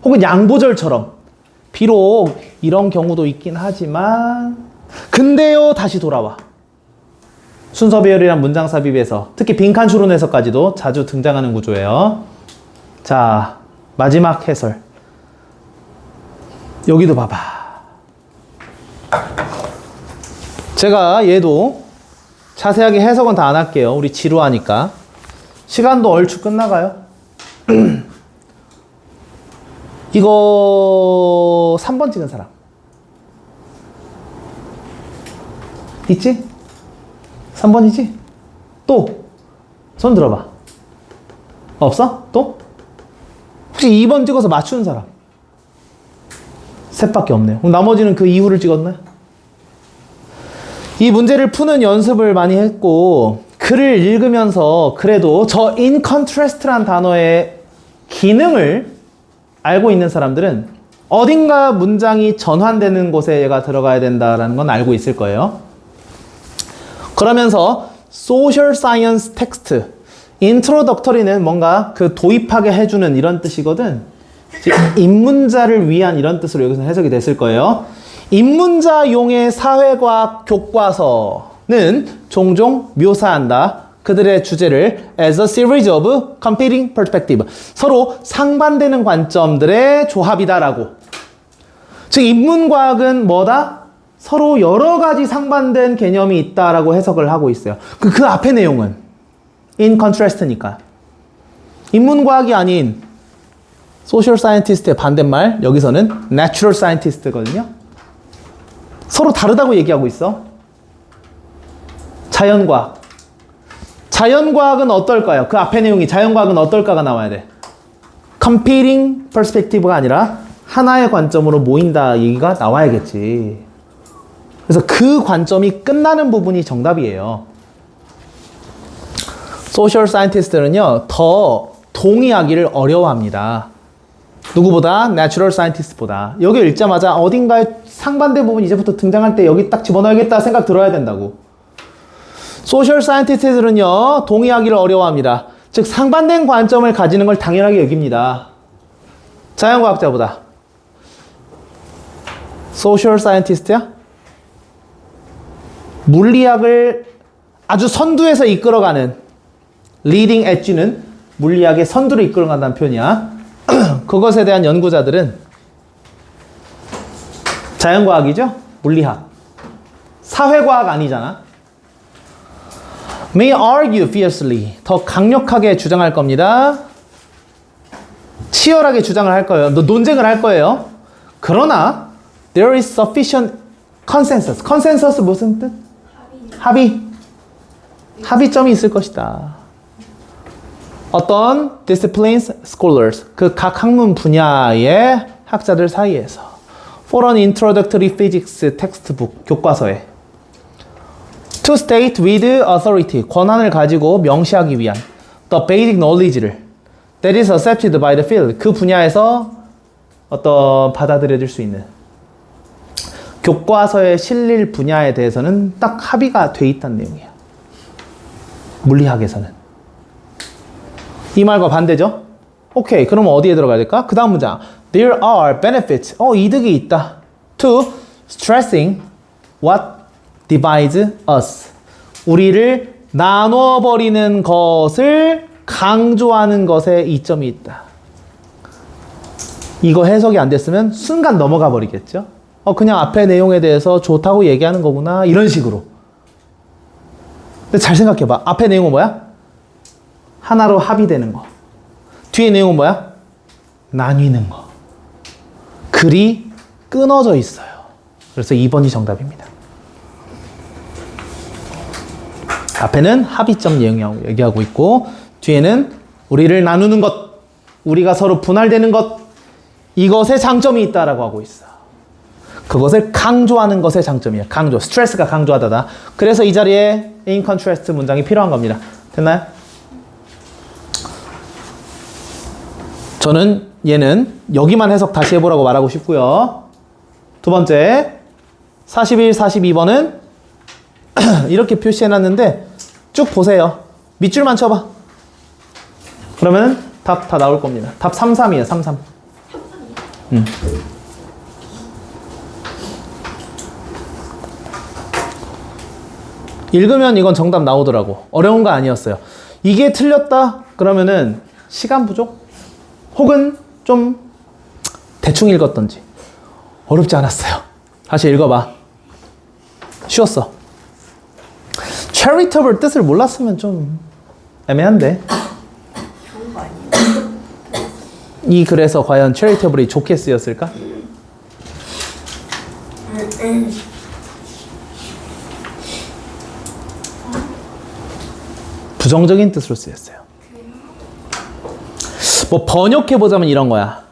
혹은 양보절처럼. 비록 이런 경우도 있긴 하지만 근데요 다시 돌아와. 순서 배열이란 문장 삽입에서 특히 빈칸 추론에서까지도 자주 등장하는 구조예요. 자, 마지막 해설. 여기도 봐봐. 제가 얘도 자세하게 해석은 다 안 할게요. 우리 지루하니까. 시간도 얼추 끝나가요. 이거 3번 찍은 사람 있지? 3번이지? 또 손 들어봐. 없어? 또? 혹시 2번 찍어서 맞추는 사람? 셋밖에 없네요. 그럼 나머지는 그 이후를 찍었나요? 이 문제를 푸는 연습을 많이 했고 글을 읽으면서 그래도 저 in contrast란 단어의 기능을 알고 있는 사람들은 어딘가 문장이 전환되는 곳에 얘가 들어가야 된다는 건 알고 있을 거예요. 그러면서 social science text, introductory는 뭔가 그 도입하게 해주는 이런 뜻이거든. 입문자를 위한 이런 뜻으로 여기서 해석이 됐을 거예요. 입문자용의 사회과학 교과서는 종종 묘사한다. 그들의 주제를 as a series of competing perspective. 서로 상반되는 관점들의 조합이다라고. 즉 인문과학은 뭐다? 서로 여러 가지 상반된 개념이 있다라고 해석을 하고 있어요. 그 앞의 내용은 in contrast니까. 인문과학이 아닌 social scientist의 반대말, 여기서는 natural scientist거든요. 서로 다르다고 얘기하고 있어. 자연과학. 자연과학은 어떨까요? 그 앞의 내용이 자연과학은 어떨까가 나와야 돼. competing perspective가 아니라 하나의 관점으로 모인다 얘기가 나와야겠지. 그래서 그 관점이 끝나는 부분이 정답이에요. 소셜 사이언티스트는요, 더 동의하기를 어려워합니다. 누구보다? 내추럴 사이언티스트보다. 여기 읽자마자 어딘가에 상반대 부분 이제부터 등장할 때 여기 딱 집어넣어야겠다 생각 들어야 된다고. 소셜 사이언티스트는요, 동의하기를 어려워합니다. 즉 상반된 관점을 가지는 걸 당연하게 여깁니다. 자연과학자보다. 소셜 사이언티스트야? 물리학을 아주 선두에서 이끌어가는 리딩 엣지는 물리학의 선두를 이끌어간다는 표현이야. 그것에 대한 연구자들은 자연과학이죠? 물리학. 사회과학 아니잖아. may argue fiercely. 더 강력하게 주장할 겁니다. 치열하게 주장을 할 거예요. 논쟁을 할 거예요. 그러나 there is sufficient consensus. consensus 무슨 뜻? 합의점이 있을 것이다. 어떤 disciplines, scholars, 그 각 학문 분야의 학자들 사이에서 for an introductory physics textbook, 교과서에 to state with authority, 권한을 가지고 명시하기 위한 the basic knowledge를 that is accepted by the field, 그 분야에서 어떤 받아들여질 수 있는 교과서에 실릴 분야에 대해서는 딱 합의가 돼 있다는 내용이에요. 물리학에서는. 이 말과 반대죠? 오케이, 그러면 어디에 들어가야 될까? 그 다음 문장. There are benefits. 이득이 있다. To stressing what divides us. 우리를 나눠버리는 것을 강조하는 것에 이점이 있다. 이거 해석이 안 됐으면 순간 넘어가 버리겠죠? 그냥 앞에 내용에 대해서 좋다고 얘기하는 거구나. 이런 식으로. 근데 잘 생각해봐. 앞에 내용은 뭐야? 하나로 합의되는 거. 뒤에 내용은 뭐야? 나뉘는 거. 글이 끊어져 있어요. 그래서 2번이 정답입니다. 앞에는 합의점 내용 얘기하고 있고, 뒤에는 우리를 나누는 것, 우리가 서로 분할되는 것, 이것에 장점이 있다라고 하고 있어. 그것을 강조하는 것의 장점이에요. 강조. 스트레스가 강조하다다. 그래서 이 자리에 in contrast 문장이 필요한 겁니다. 됐나요? 저는 얘는 여기만 해석 다시 해보라고 말하고 싶고요. 두 번째, 41, 42번은 이렇게 표시해놨는데 쭉 보세요. 밑줄만 쳐봐. 그러면 답 다 나올 겁니다. 답 33이에요. 33. 읽으면 이건 정답 나오더라고. 어려운 거 아니었어요. 이게 틀렸다? 그러면은 시간 부족? 혹은 좀 대충 읽었던지. 어렵지 않았어요. 다시 읽어봐. 쉬웠어. charitable 뜻을 몰랐으면 좀 애매한데. 이 글에서 과연 charitable이 좋게 쓰였을까? 부정적인 뜻으로 쓰였어요. 뭐 번역해보자면 이런 거야.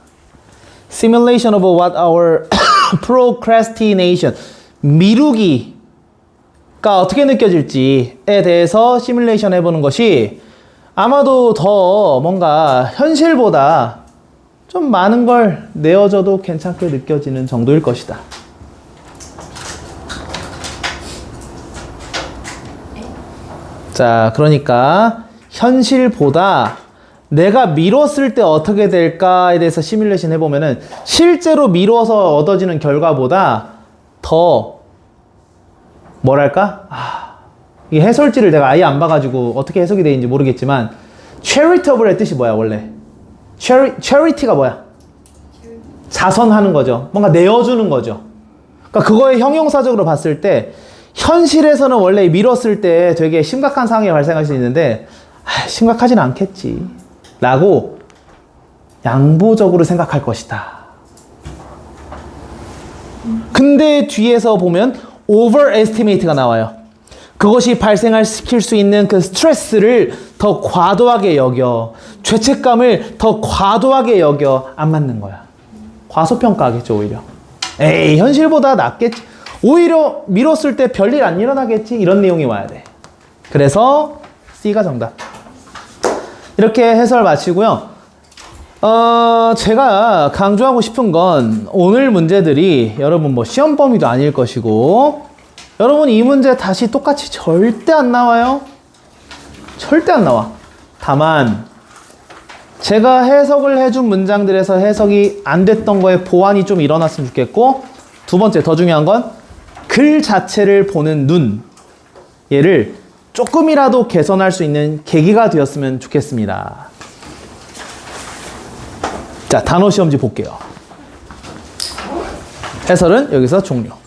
Simulation of what our procrastination, 미루기가 어떻게 느껴질지에 대해서 시뮬레이션 해보는 것이 아마도 더 뭔가 현실보다 좀 많은 걸 내어줘도 괜찮게 느껴지는 정도일 것이다. 자, 그러니까 현실보다 내가 미뤘을 때 어떻게 될까에 대해서 시뮬레이션 해보면은 실제로 미뤄서 얻어지는 결과보다 더 뭐랄까? 이 해설지를 내가 아예 안 봐가지고 어떻게 해석이 되는지 모르겠지만 charitable의 뜻이 뭐야 원래? charity가 뭐야? 자선하는 거죠. 뭔가 내어주는 거죠. 그러니까 그거의 형용사적으로 봤을 때 현실에서는 원래 미뤘을 때 되게 심각한 상황이 발생할 수 있는데 심각하진 않겠지 라고 양보적으로 생각할 것이다. 근데 뒤에서 보면 overestimate가 나와요. 그것이 발생시킬 수 있는 그 스트레스를 더 과도하게 여겨, 죄책감을 더 과도하게 여겨. 안 맞는 거야. 과소평가하겠죠 오히려. 에이 현실보다 낫겠지, 오히려 미뤘을 때 별일 안 일어나겠지, 이런 내용이 와야 돼. 그래서 C가 정답. 이렇게 해설 마치고요. 제가 강조하고 싶은 건 오늘 문제들이 여러분 뭐 시험 범위도 아닐 것이고, 여러분 이 문제 다시 똑같이 절대 안 나와요. 절대 안 나와. 다만 제가 해석을 해준 문장들에서 해석이 안 됐던 거에 보완이 좀 일어났으면 좋겠고, 두 번째 더 중요한 건 글 자체를 보는 눈, 얘를 조금이라도 개선할 수 있는 계기가 되었으면 좋겠습니다. 자, 단어 시험지 볼게요. 해설은 여기서 종료.